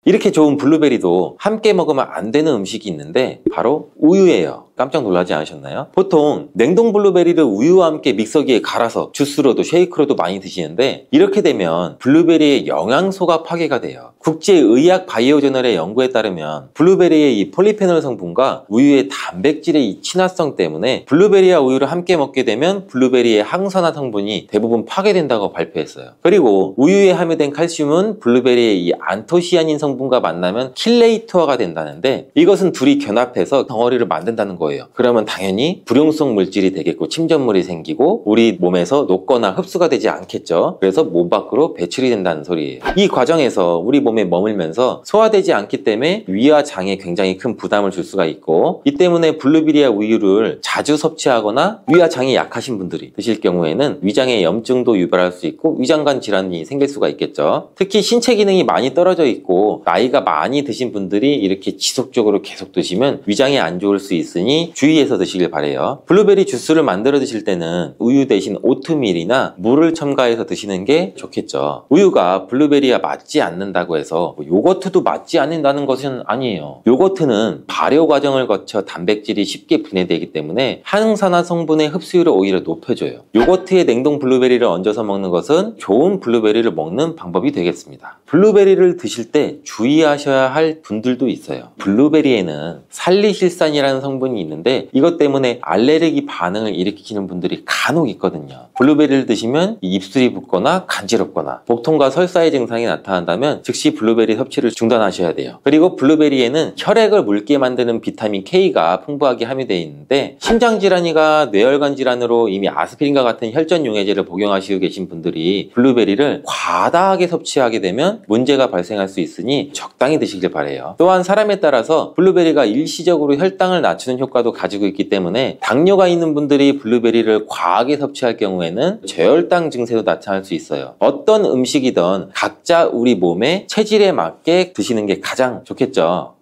Speaker 1: 이렇게 좋은 블루베리도 함께 먹으면 안 되는 음식이 있는데 바로 우유예요. 깜짝 놀라지 않으셨나요? 보통 냉동 블루베리를 우유와 함께 믹서기에 갈아서 주스로도 쉐이크로도 많이 드시는데 이렇게 되면 블루베리의 영양소가 파괴가 돼요. 국제의학 바이오저널의 연구에 따르면 블루베리의 이 폴리페놀 성분과 우유의 단백질의 이 친화성 때문에 블루베리와 우유를 함께 먹게 되면 블루베리의 항산화 성분이 대부분 파괴된다고 발표했어요. 그리고 우유에 함유된 칼슘은 블루베리의 이 안토시아닌 성분과 만나면 킬레이터가 된다는데 이것은 둘이 견합해서 덩어리를 만든다는 거예요. 그러면 당연히 불용성 물질이 되겠고 침전물이 생기고 우리 몸에서 녹거나 흡수가 되지 않겠죠. 그래서 몸 밖으로 배출이 된다는 소리예요. 이 과정에서 우리 몸에 머물면서 소화되지 않기 때문에 위와 장에 굉장히 큰 부담을 줄 수가 있고 이 때문에 블루베리와 우유를 자주 섭취하거나 위와 장이 약하신 분들이 드실 경우에는 위장에 염증도 유발할 수 있고 위장관 질환이 생길 수가 있겠죠. 특히 신체 기능이 많이 떨어져 있고 나이가 많이 드신 분들이 이렇게 지속적으로 계속 드시면 위장에 안 좋을 수 있으니 주의해서 드시길 바래요. 블루베리 주스를 만들어 드실 때는 우유 대신 오트밀이나 물을 첨가해서 드시는 게 좋겠죠. 우유가 블루베리와 맞지 않는다고 해서 요거트도 맞지 않는다는 것은 아니에요. 요거트는 발효 과정을 거쳐 단백질이 쉽게 분해되기 때문에 항산화 성분의 흡수율을 오히려 높여줘요. 요거트에 냉동 블루베리를 얹어서 먹는 것은 좋은 블루베리를 먹는 방법이 되겠습니다. 블루베리를 드실 때 주의하셔야 할 분들도 있어요. 블루베리에는 살리실산이라는 성분이 있는데 이것 때문에 알레르기 반응을 일으키는 분들이 간혹 있거든요. 블루베리를 드시면 입술이 붓거나 간지럽거나 복통과 설사의 증상이 나타난다면 즉시 블루베리 섭취를 중단하셔야 돼요. 그리고 블루베리에는 혈액을 묽게 만드는 비타민 K가 풍부하게 함유되어 있는데 심장질환이나 뇌혈관 질환으로 이미 아스피린과 같은 혈전 용해제를 복용하시고 계신 분들이 블루베리를 과다하게 섭취하게 되면 문제가 발생할 수 있으니 적당히 드시길 바래요. 또한 사람에 따라서 블루베리가 일시적으로 혈당을 낮추는 효과도 가지고 있기 때문에 당뇨가 있는 분들이 블루베리를 과하게 섭취할 경우에는 저혈당 증세도 나타날 수 있어요. 어떤 음식이든 각자 우리 몸의 체질에 맞게 드시는 게 가장 좋겠죠.